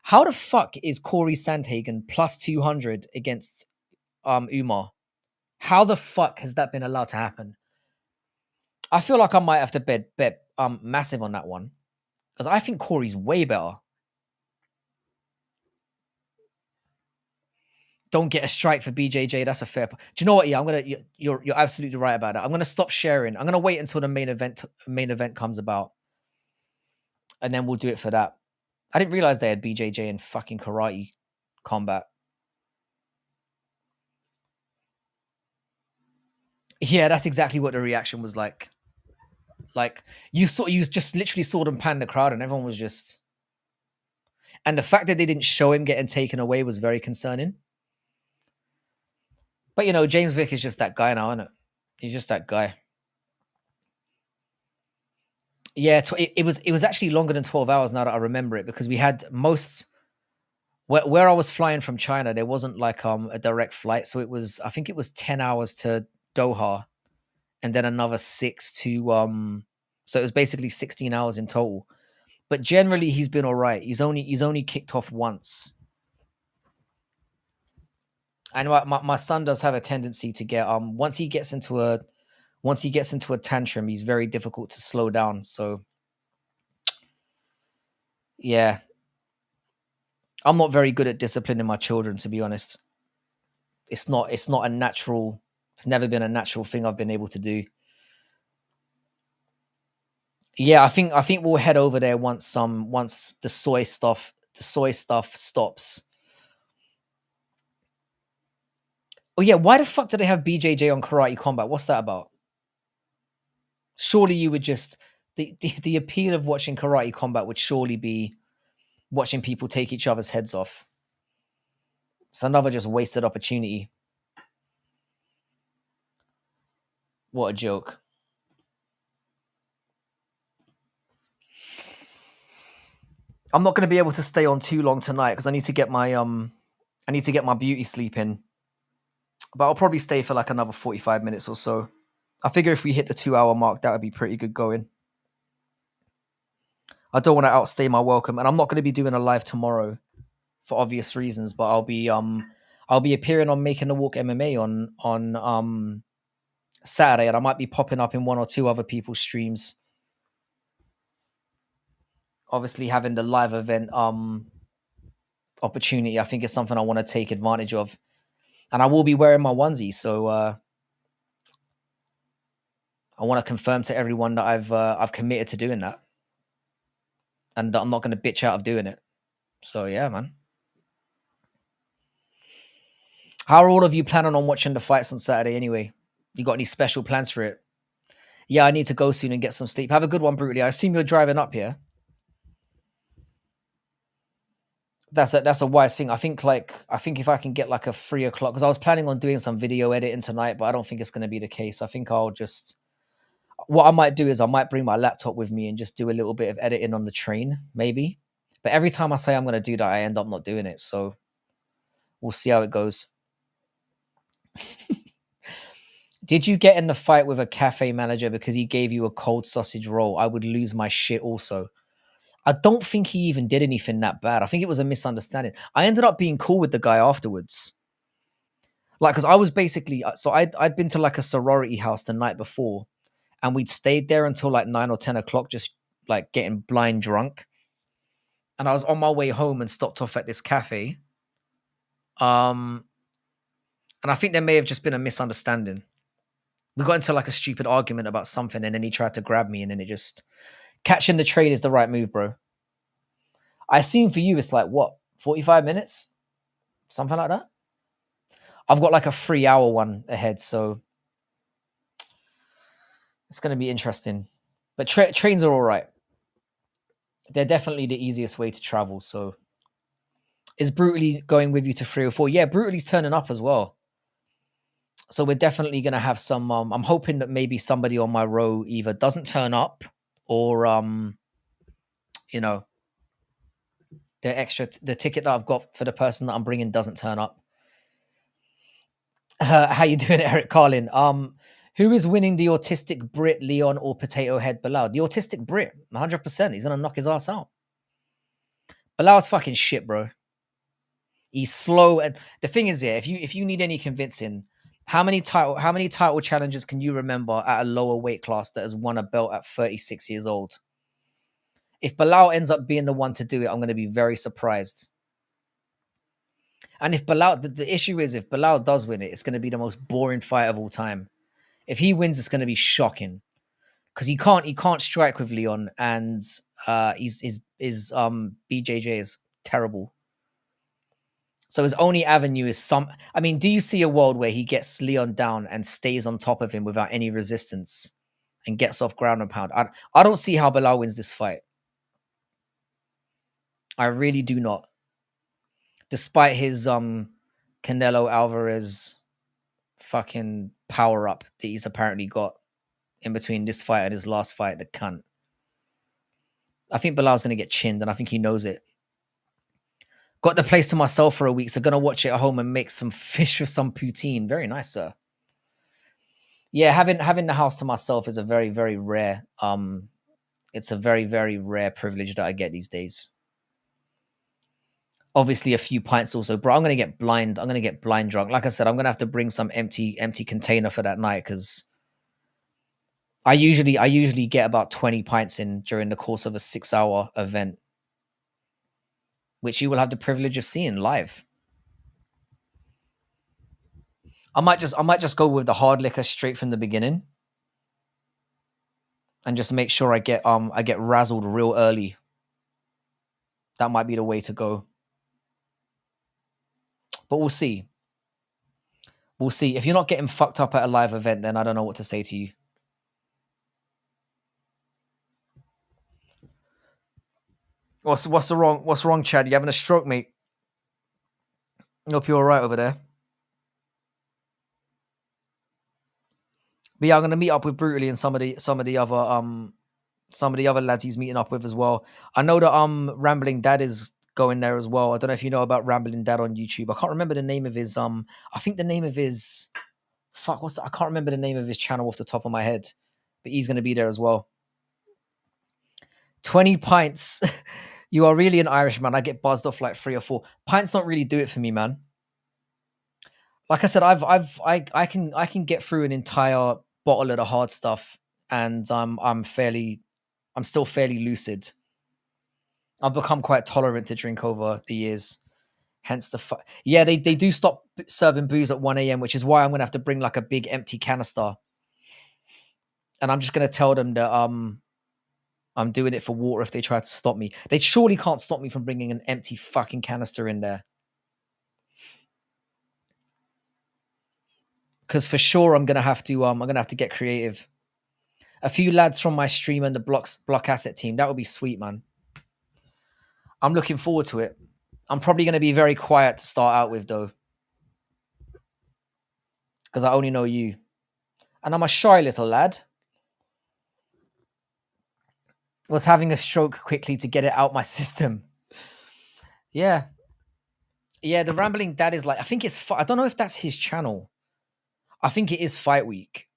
How the fuck is Corey Sandhagen plus 200 against Umar? How the fuck has that been allowed to happen? I feel like I might have to bet massive on that one. Because I think Corey's way better. Don't get a strike for BJJ. That's a fair point. Do you know what? Yeah, you're absolutely right about that. I'm gonna stop sharing. I'm gonna wait until the main event comes about. And then we'll do it for that. I didn't realize they had BJJ and fucking karate combat. Yeah, that's exactly what the reaction was like. Like you just literally saw them pan the crowd, and everyone was just. And the fact that they didn't show him getting taken away was very concerning. But James Vick is just that guy now, isn't it? He's just that guy. Yeah, it was actually longer than 12 hours now that I remember it, because we had where I was flying from China, there wasn't like a direct flight, so I think it was 10 hours to Doha, and then another 6 to so it was basically 16 hours in total. But generally he's been all right. He's only kicked off once. And my son does have a tendency to get once he gets into a tantrum, he's very difficult to slow down. So yeah. I'm not very good at disciplining my children, to be honest. It's never been a natural thing I've been able to do. Yeah, I think we'll head over there once the soy stuff stops. Oh yeah, why the fuck do they have BJJ on Karate Combat? What's that about? Surely you would just the appeal of watching Karate Combat would surely be watching people take each other's heads off. It's another just wasted opportunity. What a joke. I'm not going to be able to stay on too long tonight because I need to get my beauty sleep in. But I'll probably stay for like another 45 minutes or so. I figure if we hit the 2-hour mark, that would be pretty good going. I don't want to outstay my welcome, and I'm not going to be doing a live tomorrow for obvious reasons. But I'll be appearing on Making the Walk MMA on Saturday, and I might be popping up in 1 or 2 other people's streams. Obviously, having the live event opportunity, I think is something I want to take advantage of, and I will be wearing my onesie. So I want to confirm to everyone that I've committed to doing that, and that I'm not going to bitch out of doing it. So yeah, man. How are all of you planning on watching the fights on Saturday anyway? You got any special plans for it? Yeah, I need to go soon and get some sleep. Have a good one, Brutally. I assume you're driving up here. That's a wise thing. I think if I can get like a 3 o'clock, because I was planning on doing some video editing tonight, but I don't think it's going to be the case. I think what I might do is I might bring my laptop with me and just do a little bit of editing on the train, maybe. But every time I say I'm going to do that, I end up not doing it. So we'll see how it goes. Did you get in the fight with a cafe manager because he gave you a cold sausage roll? I would lose my shit also. I don't think he even did anything that bad. I think it was a misunderstanding. I ended up being cool with the guy afterwards. Like, because I was basically... So I'd been to like a sorority house the night before, and we'd stayed there until like 9 or 10 o'clock, just like getting blind drunk. And I was on my way home and stopped off at this cafe. And I think there may have just been a misunderstanding. We got into like a stupid argument about something, and then he tried to grab me, and then it just... Catching the train is the right move, bro. I assume for you it's like, what, 45 minutes? Something like that? I've got like a 3-hour one ahead, so it's going to be interesting. But trains are all right. They're definitely the easiest way to travel. So is Brutally going with you to 304? Yeah, Brutaly's turning up as well. So we're definitely gonna have some. I'm hoping that maybe somebody on my row either doesn't turn up, or you know, the ticket that I've got for the person that I'm bringing doesn't turn up. How you doing, Eric Carlin? Who is winning, the autistic Brit Leon or Potato Head Bilal? The autistic Brit, 100%. He's gonna knock his ass out. Bilal's fucking shit, bro. He's slow, and the thing is, yeah, if you need any convincing, how many title challenges can you remember at a lower weight class that has won a belt at 36 years old? If Bilal ends up being the one to do it, I'm going to be very surprised. And if Bilal, the issue is, if Bilal does win it, it's going to be the most boring fight of all time. If he wins, it's going to be shocking because he can't strike with Leon, and his BJJ is terrible. So his only avenue is some. I mean, do you see a world where he gets Leon down and stays on top of him without any resistance and gets off ground and pound? I don't see how Bilal wins this fight. I really do not. Despite his Canelo Alvarez fucking power up that he's apparently got in between this fight and his last fight, the cunt. I think Bilal's gonna get chinned, and I think he knows it. Got the place to myself for a week, so gonna watch it at home and make some fish with some poutine. Very nice, sir. Yeah, having the house to myself is a very, very rare it's a very, very rare privilege that I get these days. Obviously a few pints also, bro. I'm gonna get blind drunk. Like I said, I'm gonna have to bring some empty container for that night because I usually get about 20 pints in during the course of a 6-hour event, which you will have the privilege of seeing live. I might just go with the hard liquor straight from the beginning and just make sure I get razzled real early. That might be the way to go. But we'll see. We'll see. If you're not getting fucked up at a live event, then I don't know what to say to you. What's wrong, Chad? You having a stroke, mate? Hope you're all right over there. But yeah, I'm gonna meet up with Brutally and some of the other lads he's meeting up with as well. I know that Rambling Dad is going there as well. I don't know if you know about Rambling Dad on YouTube. I can't remember the name of his I think the name of his fuck what's that? I can't remember the name of his channel off the top of my head. But he's gonna be there as well. 20 pints. You are really an Irishman. I get buzzed off like 3 or 4. Pints don't really do it for me, man. Like I said, I can get through an entire bottle of the hard stuff, and I'm still fairly lucid. I've become quite tolerant to drink over the years. Hence yeah, they do stop serving booze at 1 a.m., which is why I'm gonna have to bring like a big empty canister, and I'm just gonna tell them that I'm doing it for water if they try to stop me. They surely can't stop me from bringing an empty fucking canister in there. Because for sure I'm gonna have to get creative. A few lads from my stream and the block asset team. That would be sweet, man. I'm looking forward to it. I'm probably gonna be very quiet to start out with though. Because I only know you. And I'm a shy little lad. Was having a stroke quickly to get it out my system. Yeah. Yeah, the Rambling Dad is like, I think I don't know if that's his channel. I think it is Fight Week.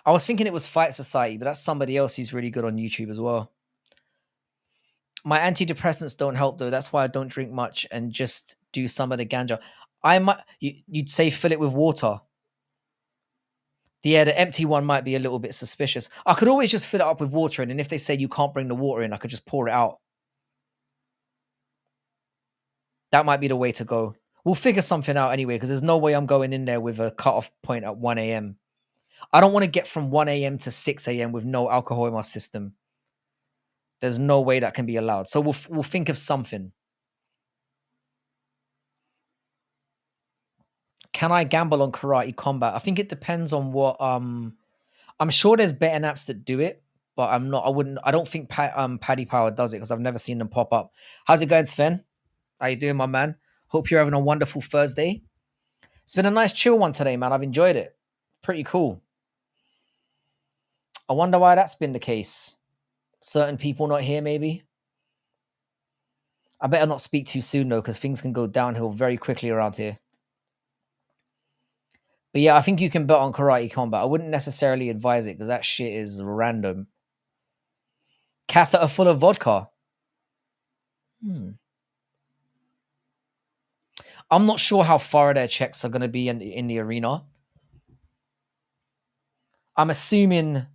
I was thinking it was Fight Society, but that's somebody else who's really good on YouTube as well. My antidepressants don't help though. That's why I don't drink much and just do some of the ganja. You'd say fill it with water. Yeah, the empty one might be a little bit suspicious. I could always just fill it up with water, and then if they say you can't bring the water in, I could just pour it out. That might be the way to go. We'll figure something out anyway, because there's no way I'm going in there with a cutoff point at 1 a.m. I don't want to get from 1 a.m. to 6 a.m. with no alcohol in my system. There's no way that can be allowed. So we'll think of something. Can I gamble on Karate Combat? I think it depends on what I'm sure there's betting apps that do it, but I don't think Paddy Power does it because I've never seen them pop up. How's it going, Sven? How you doing, my man? Hope you're having a wonderful Thursday. It's been a nice chill one today, man. I've enjoyed it. Pretty cool. I wonder why that's been the case. Certain people not here, maybe. I better not speak too soon though, because things can go downhill very quickly around here. But yeah, I think you can bet on Karate Combat. I wouldn't necessarily advise it because that shit is random. Catheter full of vodka. I'm not sure how far their checks are going to be in the arena. I'm assuming,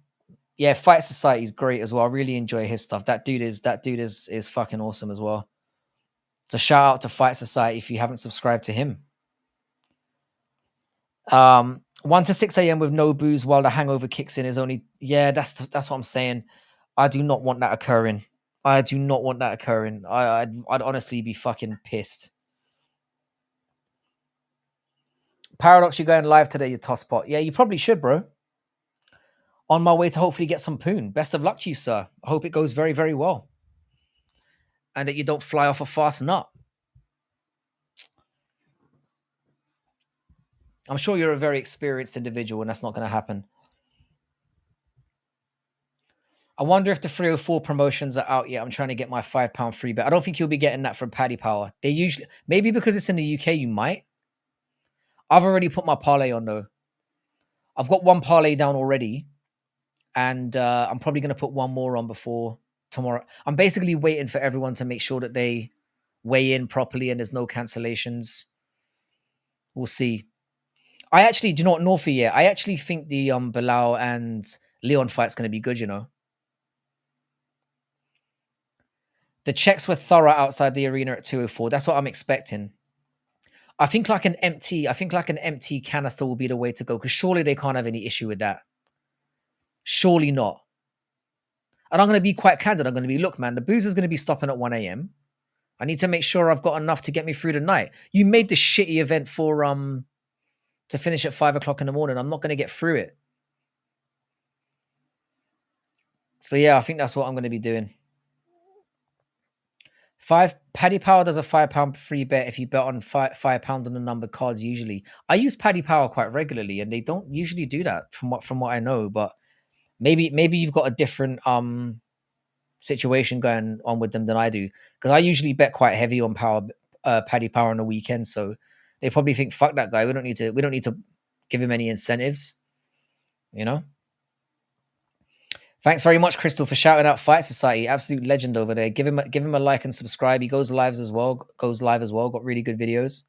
yeah, Fight Society is great as well. I really enjoy his stuff. That dude is fucking awesome as well. So shout out to Fight Society if you haven't subscribed to him. 1 to 6 a.m. with no booze while the hangover kicks in is only, yeah, that's what I'm saying. I do not want that occurring. I'd honestly be fucking pissed. Paradox, you're going live today, you tosspot. Yeah, you probably should, bro. On my way to hopefully get some poon. Best of luck to you, sir. I hope it goes very, very well. And that you don't fly off a fast nut. I'm sure you're a very experienced individual and that's not going to happen. I wonder if the 304 promotions are out yet. I'm trying to get my £5 free bet. I don't think you'll be getting that from Paddy Power. They usually, maybe because it's in the UK, you might. I've already put my parlay on though. I've got one parlay down already. And I'm probably going to put one more on before tomorrow. I'm basically waiting for everyone to make sure that they weigh in properly and there's no cancellations. We'll see. I actually, do you know what, Northie, yeah, I actually think the Bilal and Leon fight's going to be good, you know. The checks were thorough outside the arena at 204. That's what I'm expecting. I think like an empty canister will be the way to go because surely they can't have any issue with that. Surely not. And I'm going to be quite candid. I'm going to be, look, man, the booze is going to be stopping at 1 a.m. I need to make sure I've got enough to get me through the night. You made the shitty event for to finish at 5 o'clock in the morning. I'm not going to get through it. So yeah, I think that's what I'm going to be doing. Paddy Power does a £5 free bet if you bet on £5 on the numbered cards. Usually, I use Paddy Power quite regularly, and they don't usually do that from what I know. But maybe you've got a different situation going on with them than I do, because I usually bet quite heavy on Paddy Power on the weekend. So they probably think, fuck that guy. We don't need to give him any incentives, you know. Thanks very much, Crystal, for shouting out Fight Society. Absolute legend over there. Give him a like and subscribe. He goes live as well. Got really good videos.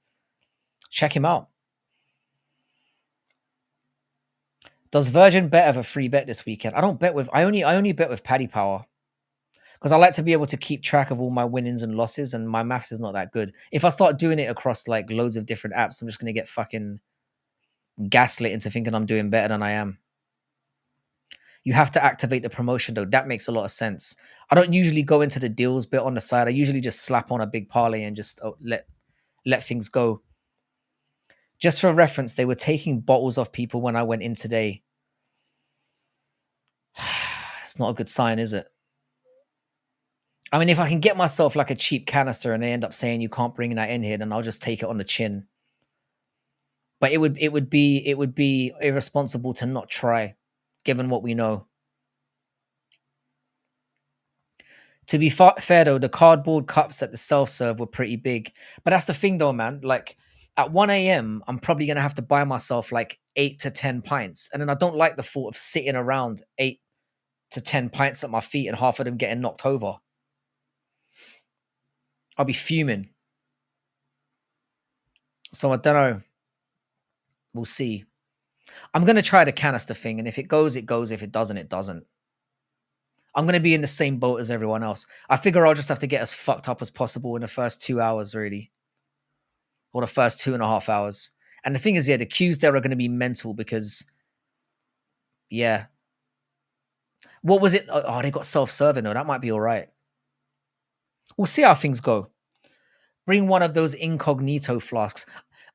Check him out. Does Virgin bet have a free bet this weekend? I don't bet with. I only bet with Paddy Power because I like to be able to keep track of all my winnings and losses, and my maths is not that good. If I start doing it across like loads of different apps, I'm just gonna get fucking gaslit into thinking I'm doing better than I am. You have to activate the promotion though. That makes a lot of sense. I don't usually go into the deals bit on the side. I usually just slap on a big parlay and just let things go. Just for reference, they were taking bottles off people when I went in today. It's not a good sign, is it? I mean, if I can get myself like a cheap canister and they end up saying you can't bring that in here, then I'll just take it on the chin. But it would be irresponsible to not try, given what we know. To be fair though, the cardboard cups at the self-serve were pretty big. But that's the thing though, man. Like at 1 a.m., I'm probably going to have to buy myself like 8 to 10 pints. And then I don't like the thought of sitting around 8 to 10 pints at my feet and half of them getting knocked over. I'll be fuming. So I don't know. We'll see. I'm going to try the canister thing. And if it goes, it goes. If it doesn't, it doesn't. I'm going to be in the same boat as everyone else. I figure I'll just have to get as fucked up as possible in the first 2 hours, really. Or the first 2.5 hours. And the thing is, yeah, the queues there are going to be mental because, yeah. What was it? Oh, they got self-serving though. That might be all right. We'll see how things go. Bring one of those incognito flasks.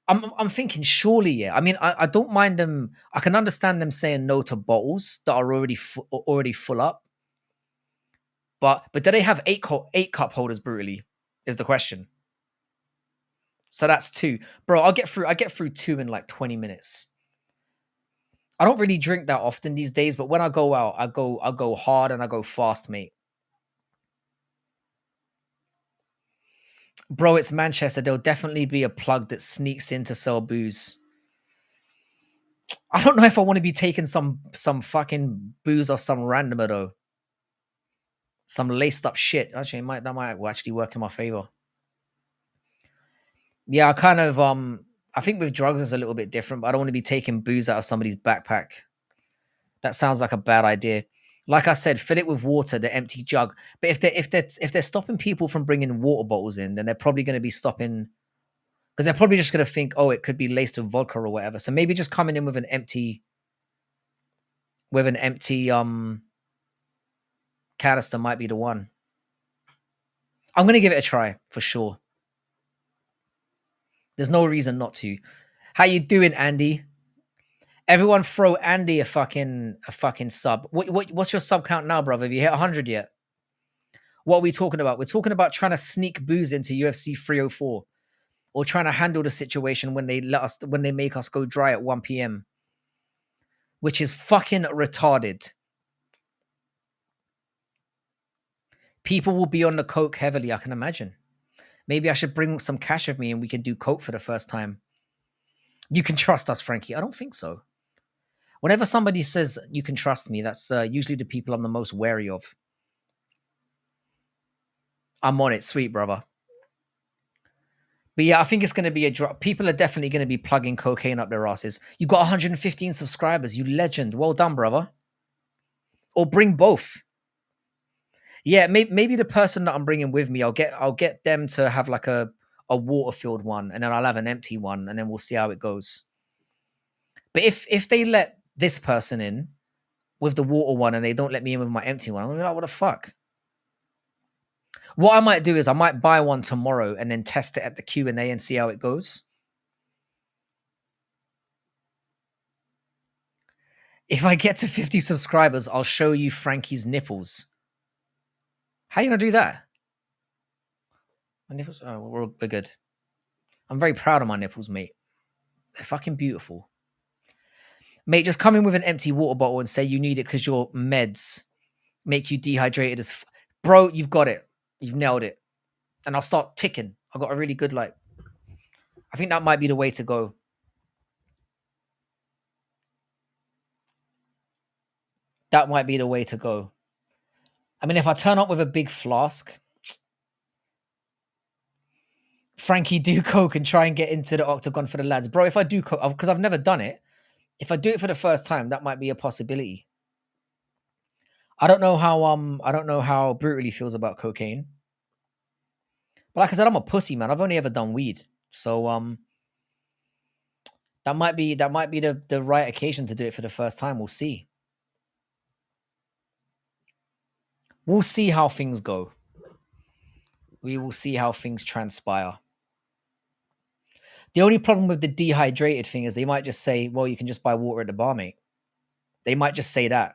I'm thinking surely, yeah. I mean, I don't mind them. I can understand them saying no to bottles that are already full up. But do they have eight cup holders brutally? Is the question. So that's 2. Bro, I get through 2 in like 20 minutes. I don't really drink that often these days, but when I go out, I go hard and I go fast, mate. Bro, it's Manchester. There'll definitely be a plug that sneaks in to sell booze. I don't know if I want to be taking some fucking booze off some randomer though. Some laced up shit. Actually, that might actually work in my favor. Yeah, I kind of I think with drugs it's a little bit different, but I don't want to be taking booze out of somebody's backpack. That sounds like a bad idea. Like I said, fill it with water, the empty jug. But if they're stopping people from bringing water bottles in, then they're probably going to be stopping because they're probably just going to think, oh, it could be laced with vodka or whatever. So maybe just coming in with an empty canister might be the one. I'm going to give it a try for sure. There's no reason not to. How you doing, Andy? Everyone throw Andy a fucking sub. What's your sub count now, brother? Have you hit 100 yet? What are we talking about? We're talking about trying to sneak booze into UFC 304 or trying to handle the situation when they make us go dry at 1 p.m. which is fucking retarded. People will be on the coke heavily, I can imagine. Maybe I should bring some cash with me and we can do coke for the first time. You can trust us, Frankie. I don't think so. Whenever somebody says you can trust me, that's usually the people I'm the most wary of. I'm on it, sweet brother. But yeah, I think it's going to be a drop. People are definitely going to be plugging cocaine up their asses. You got 115 subscribers, you legend. Well done, brother. Or bring both. Yeah, maybe the person that I'm bringing with me, I'll get them to have like a water-filled one, and then I'll have an empty one, and then we'll see how it goes. But if they let this person in with the water one and they don't let me in with my empty one, I'm gonna be like, what the fuck? What I might do is I might buy one tomorrow and then test it at the Q&A and see how it goes. If I get to 50 subscribers, I'll show you Frankie's nipples. How are you gonna do that? My nipples? Oh, we're good. I'm very proud of my nipples, mate. They're fucking beautiful. Mate, just come in with an empty water bottle and say you need it because your meds make you dehydrated as bro, you've got it. You've nailed it. And I'll start ticking. I've got a really good, I think that might be the way to go. That might be the way to go. I mean, if I turn up with a big flask, Frankie, do coke and try and get into the octagon for the lads. Bro, if I do coke, because I've never done it, if I do it for the first time, that might be a possibility. I don't know how brutally feels about cocaine. But like I said, I'm a pussy, man. I've only ever done weed. So that might be the right occasion to do it for the first time. We'll see. We'll see how things go. We will see how things transpire. The only problem with the dehydrated thing is they might just say, well, you can just buy water at the bar, mate. They might just say that.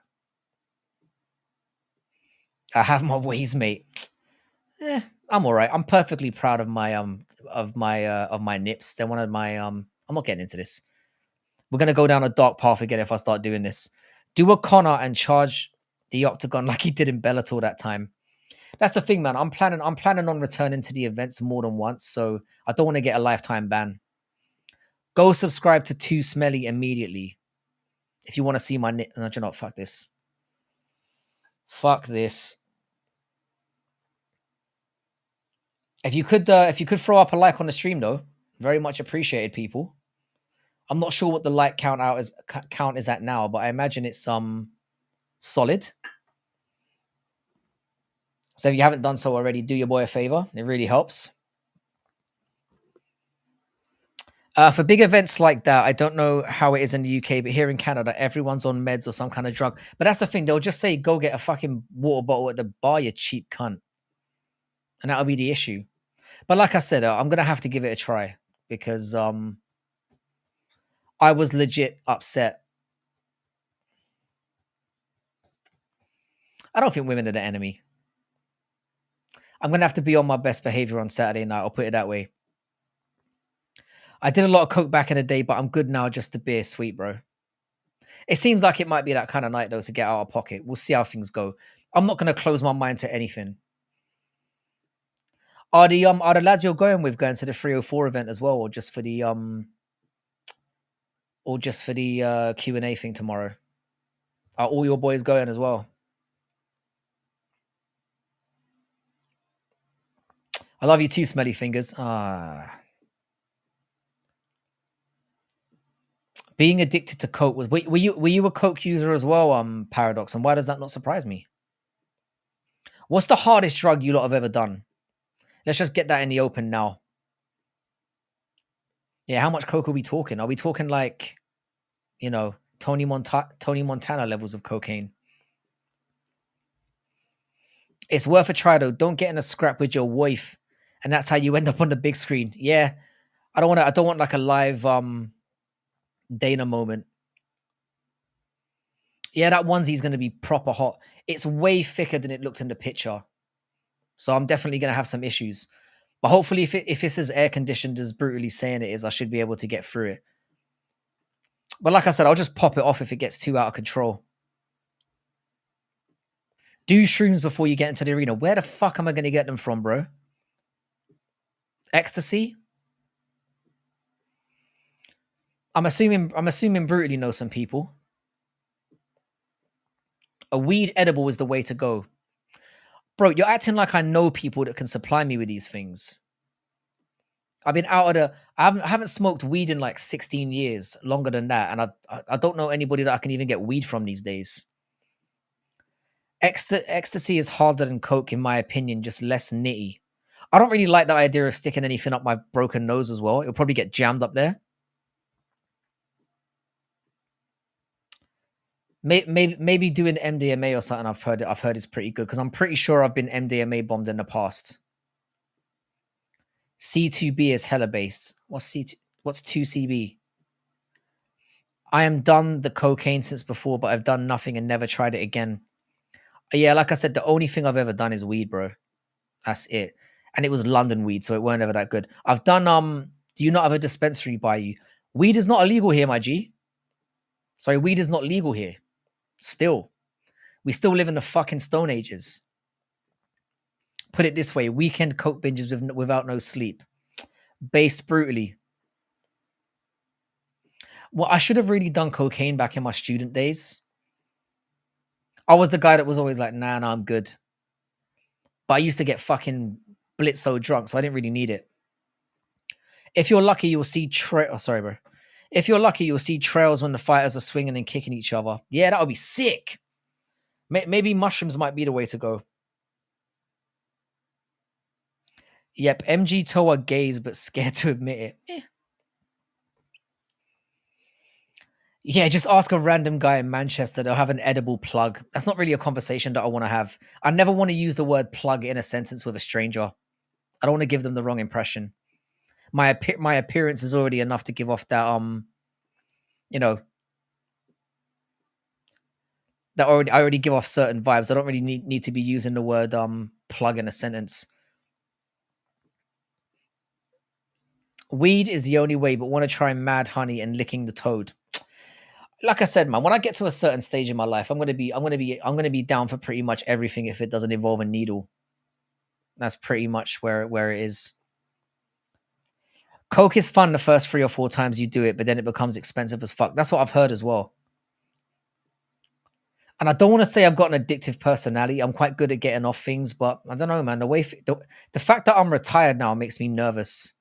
I have my ways, mate. I'm all right. I'm perfectly proud of my nips. They're one of my I'm not getting into this. We're gonna go down a dark path again if I start doing this. Do a Connor and charge the octagon like he did in Bellator that time. That's the thing, man. I'm planning on returning to the events more than once, so I don't want to get a lifetime ban. Go subscribe to Too Smelly immediately if you want to see my no, you know, fuck this. Fuck this. If you could throw up a like on the stream though, very much appreciated, people. I'm not sure what the like count is at now, but I imagine it's solid. So if you haven't done so already, do your boy a favor. It really helps. For big events like that, I don't know how it is in the UK, but here in Canada, everyone's on meds or some kind of drug. But that's the thing. They'll just say, go get a fucking water bottle at the bar, you cheap cunt. And that'll be the issue. But like I said, I'm going to have to give it a try because I was legit upset. I don't think women are the enemy. I'm gonna have to be on my best behavior on Saturday night. I'll put it that way. I did a lot of coke back in the day, but I'm good now. Just the beer, sweet bro. It seems like it might be that kind of night though to get out of pocket. We'll see how things go. I'm not gonna close my mind to anything. Are the lads you're going to the 304 event as well, or just for the Q&A thing tomorrow? Are all your boys going as well? I love you too, Smelly Fingers. Being addicted to coke was were you a coke user as well, Paradox? And why does that not surprise me? What's the hardest drug you lot have ever done? Let's just get that in the open now. Yeah, how much coke are we talking? Are we talking like, Tony Montana levels of cocaine? It's worth a try though. Don't get in a scrap with your wife, and that's how you end up on the big screen. Yeah, I don't want like a live Dana moment. Yeah, that onesie's going to be proper hot. It's way thicker than it looked in the picture, so I'm definitely going to have some issues. But hopefully, if it's as air conditioned as brutally saying it is, I should be able to get through it. But like I said, I'll just pop it off if it gets too out of control. Do shrooms before you get into the arena. Where the fuck am I going to get them from, bro? Ecstasy? I'm assuming brutally know some people. A weed edible is the way to go. Bro, you're acting like I know people that can supply me with these things. I've been out of I haven't smoked weed in like 16 years, longer than that, and I don't know anybody that I can even get weed from these days. Ecstasy is harder than coke, in my opinion, just less nitty. I don't really like the idea of sticking anything up my broken nose as well. It'll probably get jammed up there. Maybe doing MDMA or something. I've heard is pretty good because I'm pretty sure I've been MDMA bombed in the past. C2B is hella based. What's 2CB? I am done the cocaine since before, but I've done nothing and never tried it again. Yeah, like I said, the only thing I've ever done is weed, bro. That's it. And it was London weed, so it weren't ever that good. I've done do you not have a dispensary by you? Weed is not illegal here, my G. Sorry, weed is not legal here. Still. We still live in the fucking Stone Ages. Put it this way, weekend coke binges without no sleep. Based brutally. Well, I should have really done cocaine back in my student days. I was the guy that was always like, nah, I'm good. But I used to get fucking blitzo drunk, so I didn't really need it. If you're lucky, you'll see sorry, bro. If you're lucky, you'll see trails when the fighters are swinging and kicking each other. Yeah, that would be sick. Maybe mushrooms might be the way to go. Yep, MG Toa gays, but scared to admit it. Yeah, just ask a random guy in Manchester. They'll have an edible plug. That's not really a conversation that I want to have. I never want to use the word plug in a sentence with a stranger. I don't want to give them the wrong impression. My appearance is already enough to give off that that I already give off certain vibes. I don't really need to be using the word plug in a sentence. Weed is the only way, but want to try mad honey and licking the toad. Like I said, man, when I get to a certain stage in my life, I'm gonna be down for pretty much everything if it doesn't involve a needle. That's pretty much where it is. Coke is fun the first 3 or 4 times you do it, but then it becomes expensive as fuck. That's what I've heard as well. And I don't want to say I've got an addictive personality. I'm quite good at getting off things, but I don't know, man. The fact that I'm retired now makes me nervous.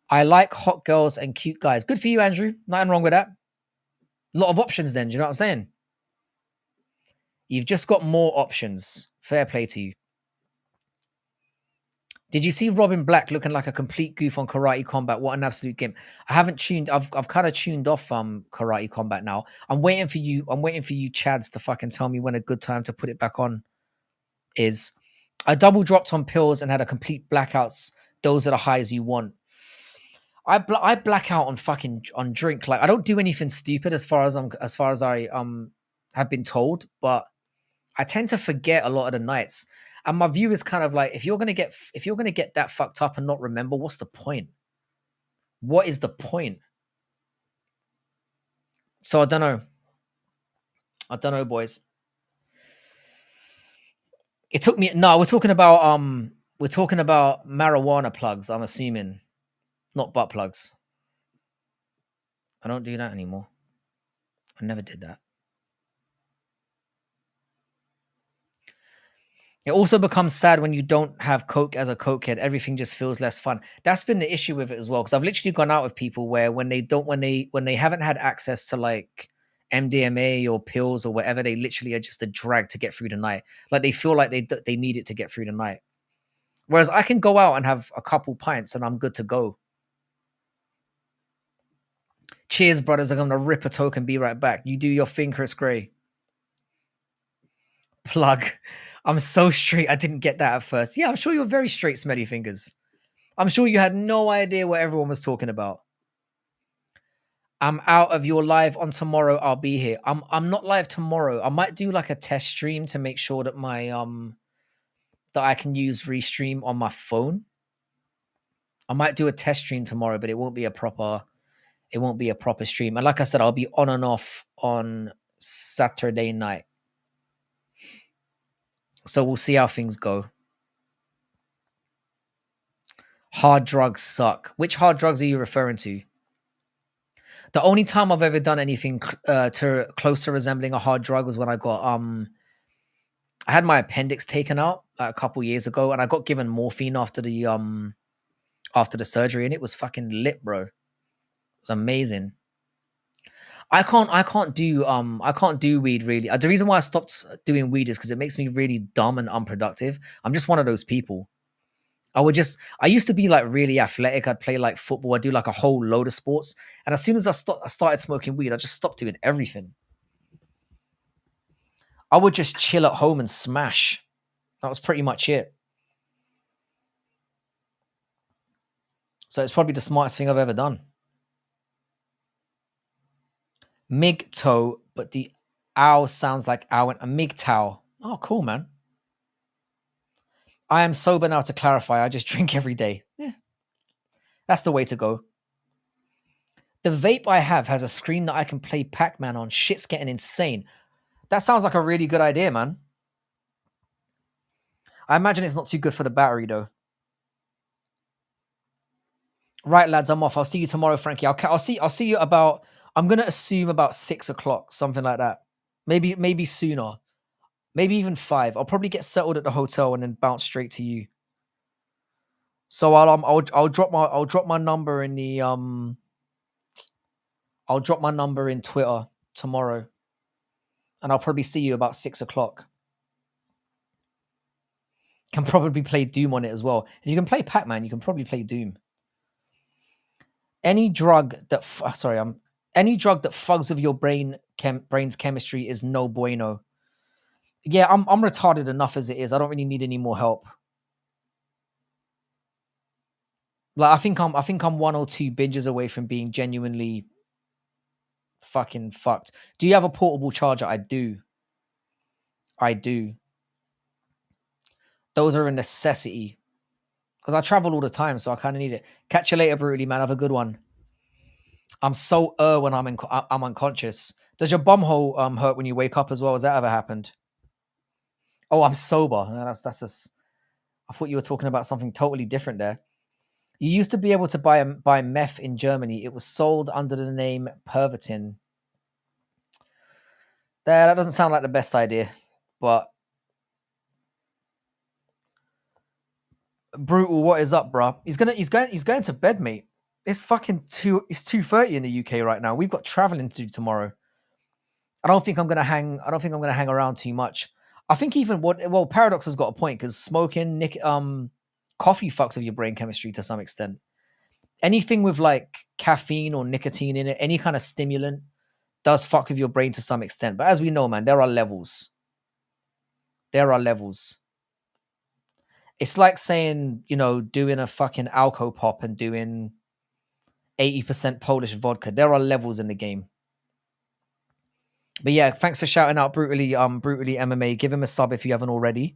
I like hot girls and cute guys. Good for you, Andrew. Nothing wrong with that. A lot of options then. Do you know what I'm saying? You've just got more options. Fair play to you. Did you see Robin Black looking like a complete goof on Karate Combat? What an absolute game! I haven't tuned. I've kind of tuned off Karate Combat now. I'm waiting for you, Chads, to fucking tell me when a good time to put it back on is. I double dropped on pills and had a complete blackouts. Those are the highs you want. I black out on drink. Like I don't do anything stupid as far as I have been told, but I tend to forget a lot of the nights. And my view is kind of like, if you're gonna get that fucked up and not remember, what's the point? What is the point? So I don't know. I don't know, boys. It took me. No, we're talking about marijuana plugs. I'm assuming, not butt plugs. I don't do that anymore. I never did that. It also becomes sad when you don't have coke as a cokehead. Everything just feels less fun. That's been the issue with it as well. Because I've literally gone out with people where when they haven't had access to like MDMA or pills or whatever, they literally are just a drag to get through the night. Like they feel like they need it to get through the night. Whereas I can go out and have a couple pints and I'm good to go. Cheers, brothers. I'm gonna rip a token. Be right back. You do your thing, Chris Gray. Plug. I'm so straight. I didn't get that at first. Yeah, I'm sure you're very straight, smelly fingers. I'm sure you had no idea what everyone was talking about. I'm out of your live on tomorrow. I'll be here. I'm not live tomorrow. I might do like a test stream to make sure that my that I can use Restream on my phone. I might do a test stream tomorrow, but it won't be a proper stream. And like I said, I'll be on and off on Saturday night. So we'll see how things go. Hard drugs suck. Which hard drugs are you referring to? The only time I've ever done anything to close to resembling a hard drug was when I got I had my appendix taken out a couple years ago, and I got given morphine after the surgery, and it was fucking lit, bro. It was amazing. I can't do weed really. The reason why I stopped doing weed is because it makes me really dumb and unproductive. I'm just one of those people. I used to be like really athletic. I'd play like football. I'd do like a whole load of sports. And as soon as I started smoking weed, I just stopped doing everything. I would just chill at home and smash. That was pretty much it. So it's probably the smartest thing I've ever done. MGTOW, but the owl sounds like owl. A MGTOW. Oh, cool, man. I am sober now, to clarify. I just drink every day. Yeah. That's the way to go. The vape I have has a screen that I can play Pac-Man on. Shit's getting insane. That sounds like a really good idea, man. I imagine it's not too good for the battery, though. Right, lads, I'm off. I'll see you tomorrow, Frankie. I'll see you about. I'm gonna assume about 6 o'clock, something like that. Maybe sooner. Maybe even 5. I'll probably get settled at the hotel and then bounce straight to you. So I'll drop my number in the I'll drop my number in Twitter tomorrow, and I'll probably see you about 6 o'clock. Can probably play Doom on it as well. If you can play Pac-Man, you can probably play Doom. Any drug that any drug that fucks with your brain's chemistry is no bueno. Yeah, I'm retarded enough as it is. I don't really need any more help. Like I think I'm 1 or 2 binges away from being genuinely fucking fucked. Do you have a portable charger? I do. Those are a necessity because I travel all the time, so I kind of need it. Catch you later, brutally, man. Have a good one. I'm so when I'm unconscious. Does your bum hole hurt when you wake up as well? Has that ever happened? Oh, I'm sober. That's just. I thought you were talking about something totally different there. You used to be able to buy meth in Germany. It was sold under the name Pervitin. That doesn't sound like the best idea, but brutal. What is up, bro? He's going to bed, mate. It's fucking 2:30 in the UK right now. We've got traveling to do tomorrow. I don't think I'm gonna hang around too much. I think even Paradox has got a point because smoking, coffee fucks with your brain chemistry to some extent. Anything with like caffeine or nicotine in it, any kind of stimulant, does fuck with your brain to some extent. But as we know, man, there are levels. It's like saying, doing a fucking alco pop and doing 80% Polish vodka. There are levels in the game. But yeah, thanks for shouting out brutally MMA. Give him a sub if you haven't already.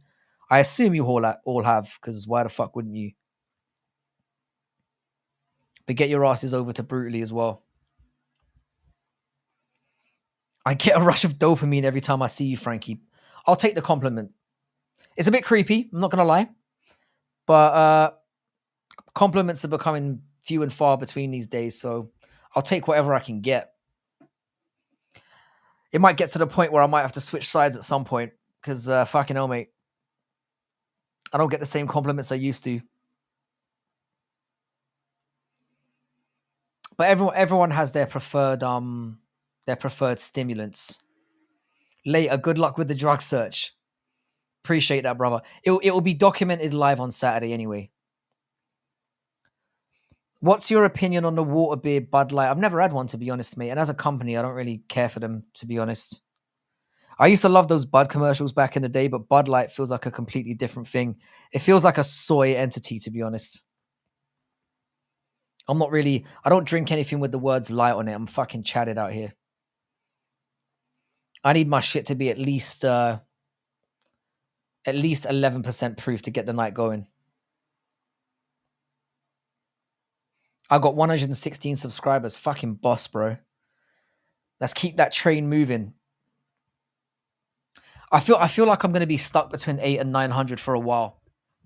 I assume you all have, because why the fuck wouldn't you? But get your asses over to Brutally as well. I get a rush of dopamine every time I see you, Frankie. I'll take the compliment. It's a bit creepy, I'm not going to lie. But compliments are becoming few and far between these days, so I'll take whatever I can get. It might get to the point where I might have to switch sides at some point, because fucking hell, mate. I don't get the same compliments I used to. But everyone has their preferred stimulants. Later, good luck with the drug search. Appreciate that, brother. It will be documented live on Saturday anyway. What's your opinion on the water beer Bud Light? I've never had one, to be honest, mate. And as a company, I don't really care for them, to be honest. I used to love those Bud commercials back in the day, but Bud Light feels like a completely different thing. It feels like a soy entity, to be honest. I don't drink anything with the words light on it. I'm fucking chatted out here. I need my shit to be at least 11% proof to get the night going. I got 116 subscribers. Fucking boss, bro. Let's keep that train moving. I feel like I'm going to be stuck between 8 and 900 for a while,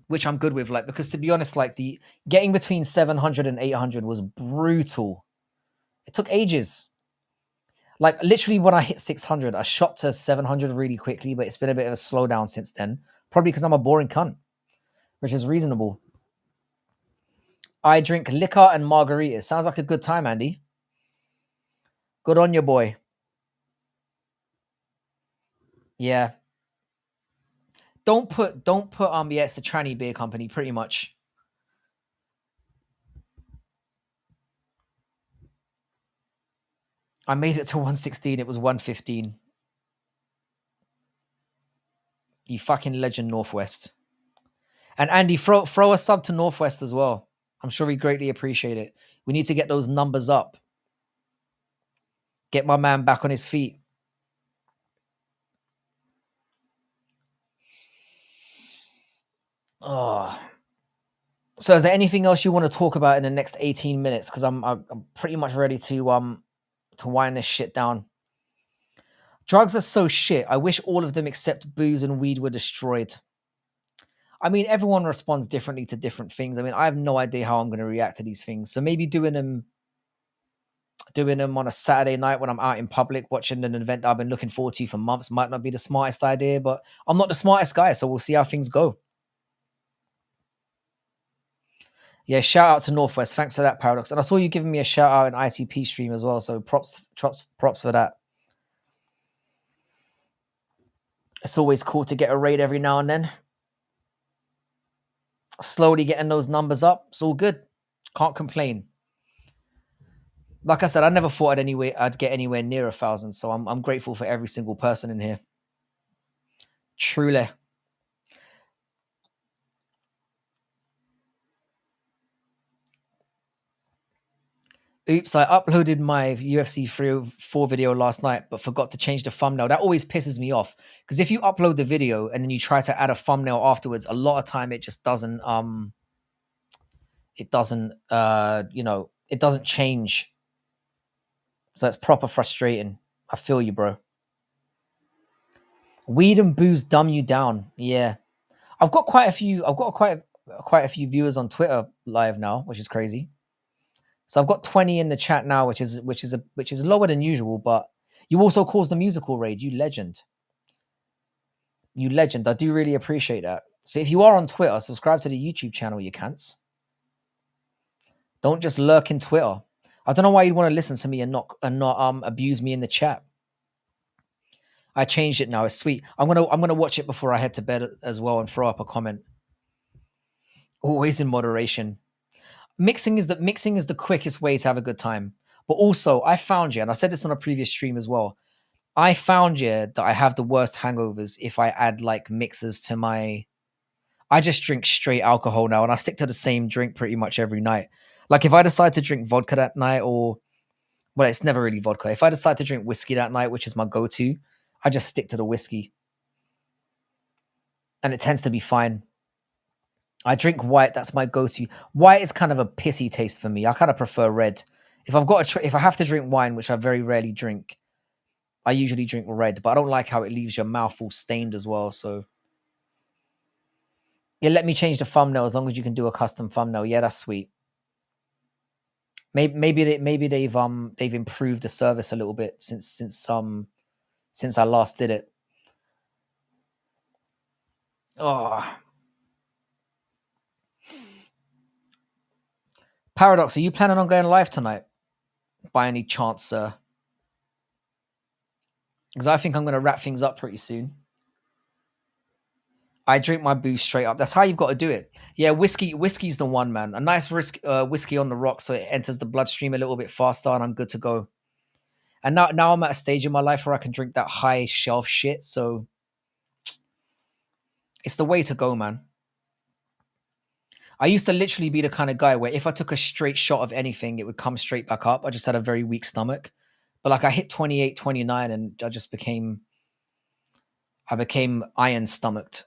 which I'm good with. Like, because to be honest, like the getting between 700 and 800 was brutal. It took ages. Like literally when I hit 600, I shot to 700 really quickly, but it's been a bit of a slowdown since then. Probably because I'm a boring cunt, which is reasonable. I drink liquor and margaritas. Sounds like a good time, Andy. Good on you, boy. Yeah. Don't put yeah, it's the tranny beer company, pretty much. I made it to 116, it was 115. You fucking legend, Northwest. And Andy, throw a sub to Northwest as well. I'm sure we greatly appreciate it. We need to get those numbers up. Get my man back on his feet. Oh. So is there anything else you want to talk about in the next 18 minutes? Because I'm pretty much ready to wind this shit down. Drugs are so shit. I wish all of them except booze and weed were destroyed. I mean, everyone responds differently to different things. I mean, I have no idea how I'm going to react to these things. So maybe doing them on a Saturday night when I'm out in public watching an event that I've been looking forward to for months might not be the smartest idea, but I'm not the smartest guy, so we'll see how things go. Yeah, shout out to Northwest. Thanks for that, Paradox. And I saw you giving me a shout out in ITP stream as well, so props for that. It's always cool to get a raid every now and then. Slowly getting those numbers up. It's all good. Can't complain. Like I said, I never thought I'd get anywhere near 1,000, so I'm grateful for every single person in here. Truly. Oops, I uploaded my UFC 304 video last night, but forgot to change the thumbnail. That always pisses me off, because if you upload the video and then you try to add a thumbnail afterwards, a lot of time it just doesn't it doesn't change. So it's proper frustrating. I feel you, bro. Weed and booze dumb you down. Yeah. I've got quite a few viewers on Twitter live now, which is crazy. So I've got 20 in the chat now, which is lower than usual, but you also caused the musical raid. You legend. You legend. I do really appreciate that. So if you are on Twitter, subscribe to the YouTube channel, you cunts. Don't just lurk in Twitter. I don't know why you'd want to listen to me and not abuse me in the chat. I changed it now. It's sweet. I'm gonna watch it before I head to bed as well and throw up a comment. Always in moderation. Mixing is the quickest way to have a good time. But also, I found, and I said this on a previous stream as well, I found, that I have the worst hangovers if I add like mixers to my... I just drink straight alcohol now, and I stick to the same drink pretty much every night. Like if I decide to drink vodka that night, well, it's never really vodka. If I decide to drink whiskey that night, which is my go-to, I just stick to the whiskey. and it tends to be fine. I drink white. That's my go-to. White is kind of a pissy taste for me. I kind of prefer red. If I've got if I have to drink wine, which I very rarely drink, I usually drink red. But I don't like how it leaves your mouth all stained as well. So yeah, let me change the thumbnail as long as you can do a custom thumbnail. Yeah, that's sweet. Maybe they've improved the service a little bit since I last did it. Oh, Paradox, are you planning on going live tonight by any chance, sir? Because I think I'm going to wrap things up pretty soon. I drink my booze straight up. That's how you've got to do it. Yeah, whiskey's the one, man. A nice whiskey on the rocks so it enters the bloodstream a little bit faster, and I'm good to go. And now I'm at a stage in my life where I can drink that high shelf shit. So it's the way to go, man. I used to literally be the kind of guy where if I took a straight shot of anything, it would come straight back up. I just had a very weak stomach. But like I hit 28, 29, and I became iron stomached.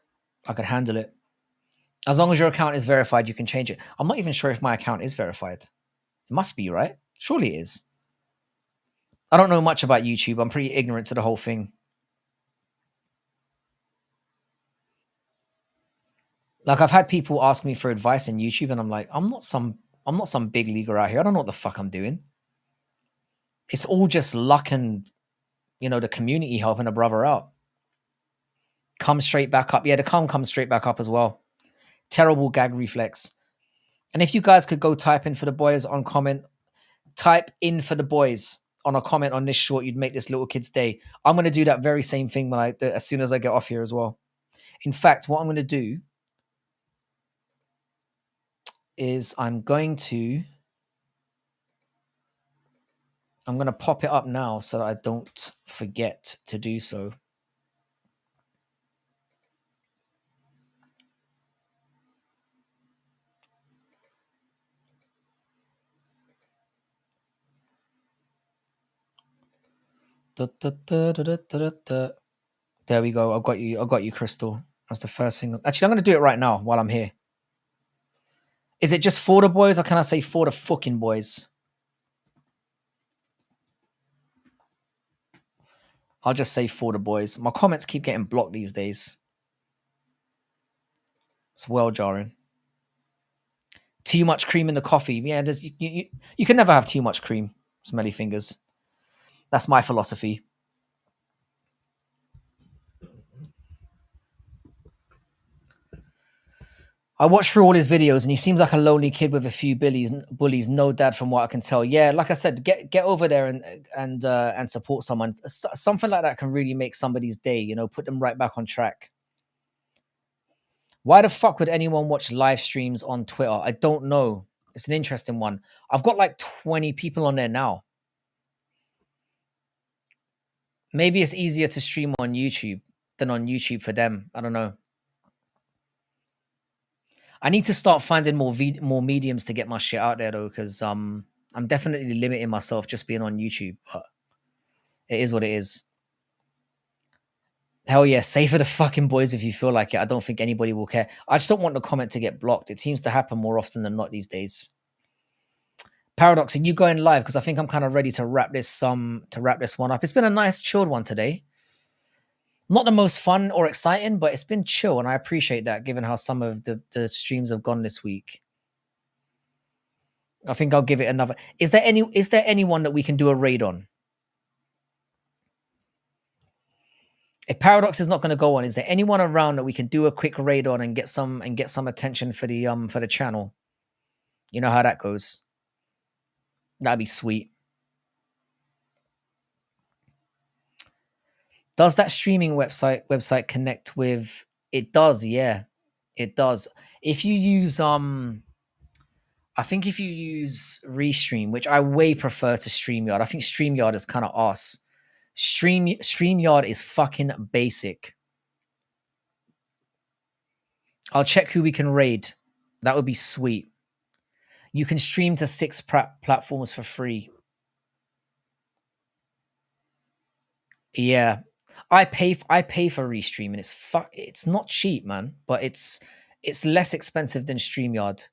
I could handle it. As long as your account is verified, you can change it. I'm not even sure if my account is verified. It must be, right? Surely it is. I don't know much about YouTube. I'm pretty ignorant to the whole thing. Like I've had people ask me for advice in YouTube, and I'm like, I'm not some big leaguer out here. I don't know what the fuck I'm doing. It's all just luck and the community helping a brother out. Come straight back up. Yeah, the comes straight back up as well. Terrible gag reflex. And if you guys could go type in for the boys on comment, type in for the boys on a comment on this short, you'd make this little kid's day. I'm going to do that very same thing as soon as I get off here as well. In fact, what I'm going to do is I'm going to pop it up now so that I don't forget to do so. There we go. I got you, Crystal. That's the first thing. Actually, I'm going to do it right now while I'm here. Is it just for the boys, or can I say for the fucking boys? I'll just say for the boys. My comments keep getting blocked these days. It's well jarring. Too much cream in the coffee. Yeah, you can never have too much cream. Smelly fingers. That's my philosophy. I watched through all his videos, and he seems like a lonely kid with a few bullies. No dad, from what I can tell. Yeah, like I said, get over there and support someone. Something like that can really make somebody's day. Put them right back on track. Why the fuck would anyone watch live streams on Twitter? I don't know. It's an interesting one. I've got like 20 people on there now. Maybe it's easier to stream on YouTube than on YouTube for them. I don't know. I need to start finding more mediums to get my shit out there though, because I'm definitely limiting myself just being on YouTube. But it is what it is. Hell yeah, say for the fucking boys if you feel like it. I don't think anybody will care. I just don't want the comment to get blocked. It seems to happen more often than not these days. Paradox, are you going live? Because I think I'm kind of ready to wrap this one up. It's been a nice chilled one today. Not the most fun or exciting, but it's been chill, and I appreciate that given how some of the streams have gone this week. I think I'll give it another. Is there anyone that we can do a raid on? If Paradox is not going to go on, is there anyone around that we can do a quick raid on and get some attention for the channel? You know how that goes. That'd be sweet. Does that streaming website connect with? It does, yeah. It does. If you use I think if you use Restream, which I way prefer to StreamYard. I think StreamYard is kind of ass. StreamYard is fucking basic. I'll check who we can raid. That would be sweet. You can stream to 6 platforms for free. Yeah. I pay for Restream, and it's not cheap, man, but it's less expensive than StreamYard.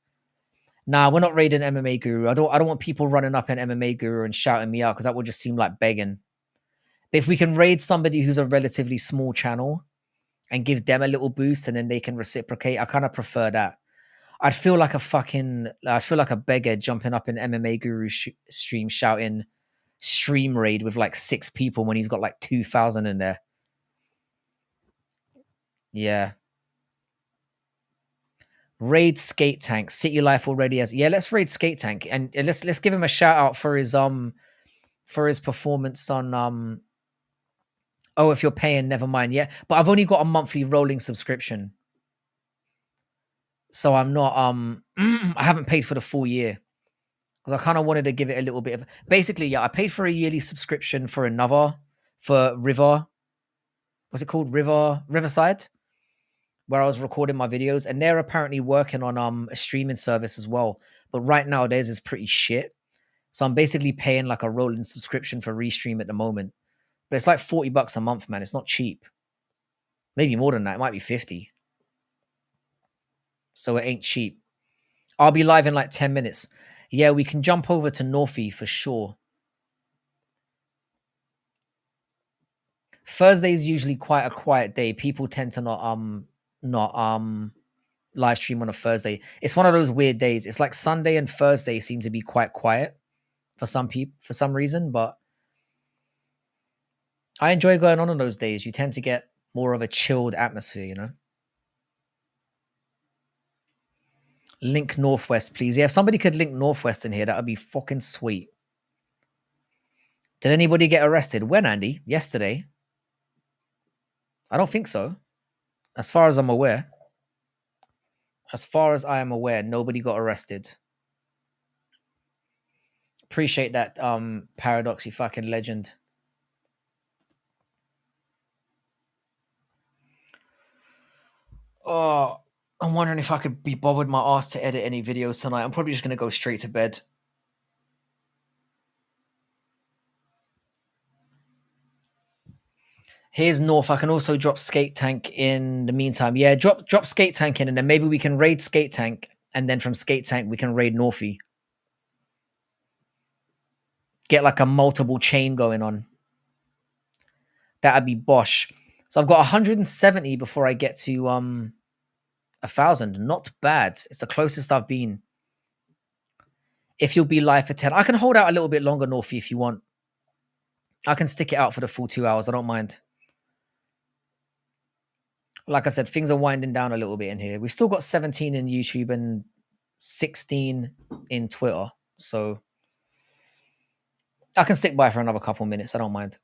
Nah, we're not raiding MMA Guru. I don't want people running up an MMA Guru and shouting me out because that would just seem like begging. If we can raid somebody who's a relatively small channel and give them a little boost and then they can reciprocate, I kind of prefer that. I'd feel like a beggar jumping up in MMA Guru stream shouting stream raid with like 6 people when he's got like 2,000 in there. Yeah. Raid Skate Tank. City Life already has. Yeah, let's raid Skate Tank and let's give him a shout out for his performance on oh, if you're paying, never mind. Yeah, but I've only got a monthly rolling subscription. So I'm not I haven't paid for the full year because I kind of wanted to give it a little bit of basically, yeah, I paid for a yearly subscription for River. What's it called? Riverside, where I was recording my videos, and they're apparently working on a streaming service as well. But right now theirs is pretty shit. So I'm basically paying like a rolling subscription for Restream at the moment. But it's like $40 a month, man. It's not cheap. Maybe more than that. It might be 50. So it ain't cheap. I'll be live in like 10 minutes. Yeah, we can jump over to Northie for sure. Thursday is usually quite a quiet day. People tend to not live stream on a Thursday. It's one of those weird days. It's like Sunday and Thursday seem to be quite quiet for some people for some reason, but I enjoy going on those days. You tend to get more of a chilled atmosphere, you know. Link Northwest, please. Yeah, if somebody could link Northwest in here, that would be fucking sweet. Did anybody get arrested? When, Andy? Yesterday? I don't think so. As far as I'm aware. As far as I am aware, nobody got arrested. Appreciate that, Paradox, you fucking legend. Oh, I'm wondering if I could be bothered my ass to edit any videos tonight. I'm probably just going to go straight to bed. Here's North. I can also drop Skate Tank in the meantime. Yeah, drop Skate Tank in, and then maybe we can raid Skate Tank, and then from Skate Tank we can raid Northie. Get like a multiple chain going on. That'd be bosh. So I've got 170 before I get to 1,000. Not bad. It's the closest I've been. If you'll be live for 10, I can hold out a little bit longer, Northie, if you want. I can stick it out for the full 2 hours. I don't mind. Like I said, things are winding down a little bit in here. We've still got 17 in YouTube and 16 in Twitter. So I can stick by for another couple minutes. I don't mind.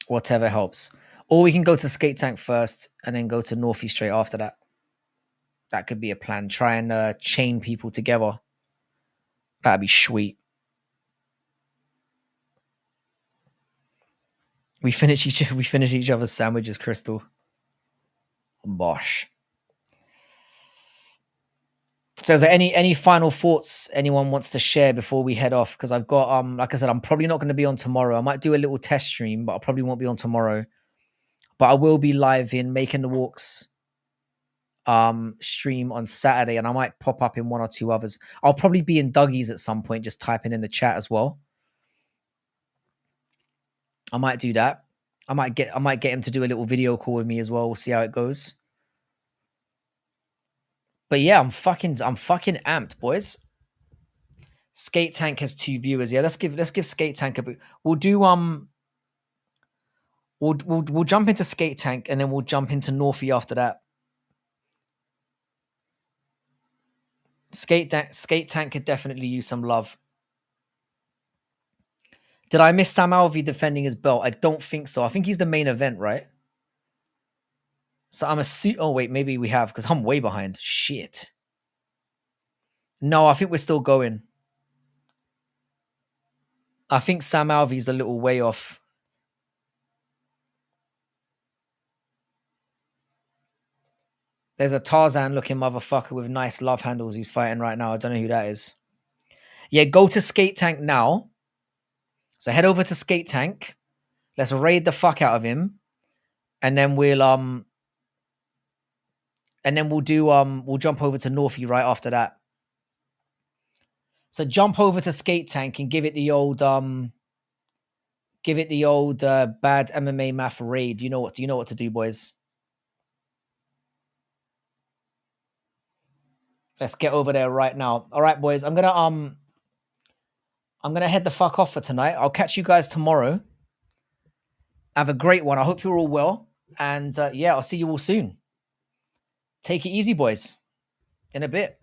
Whatever helps. Or we can go to Skate Tank first and then go to Northie straight after that. That could be a plan. Try and chain people together. That'd be sweet. We finish each other's sandwiches, Crystal. Bosh. So is there any final thoughts anyone wants to share before we head off? Because I've got like I said, I'm probably not going to be on tomorrow. I might do a little test stream, but I probably won't be on tomorrow. But I will be live in Making the Walks stream on Saturday, and I might pop up in one or two others. I'll probably be in Dougie's at some point, just typing in the chat as well. I might do that. I might get him to do a little video call with me as well. We'll see how it goes. But yeah, I'm fucking amped, boys. Skate Tank has 2 viewers. Yeah, let's give Skate Tank a bit. We'll do we'll jump into Skate Tank and then we'll jump into Northie after that. Skate Tank could definitely use some love. Did I miss Sam Alvey defending his belt? I don't think so. I think he's the main event, right? So I'm oh wait, maybe we have, because I'm way behind. Shit. No, I think we're still going. I think Sam Alvey's a little way off. There's a Tarzan looking motherfucker with nice love handles who's fighting right now. I don't know who that is. Yeah, go to Skate Tank now. So head over to Skate Tank. Let's raid the fuck out of him, and then we'll do we'll jump over to Northie right after that. So jump over to Skate Tank and give it the old bad MMA math raid. You know what to do, boys. Let's get over there right now. All right, boys. I'm gonna head the fuck off for tonight. I'll catch you guys tomorrow. Have a great one. I hope you're all well. And yeah, I'll see you all soon. Take it easy, boys. In a bit.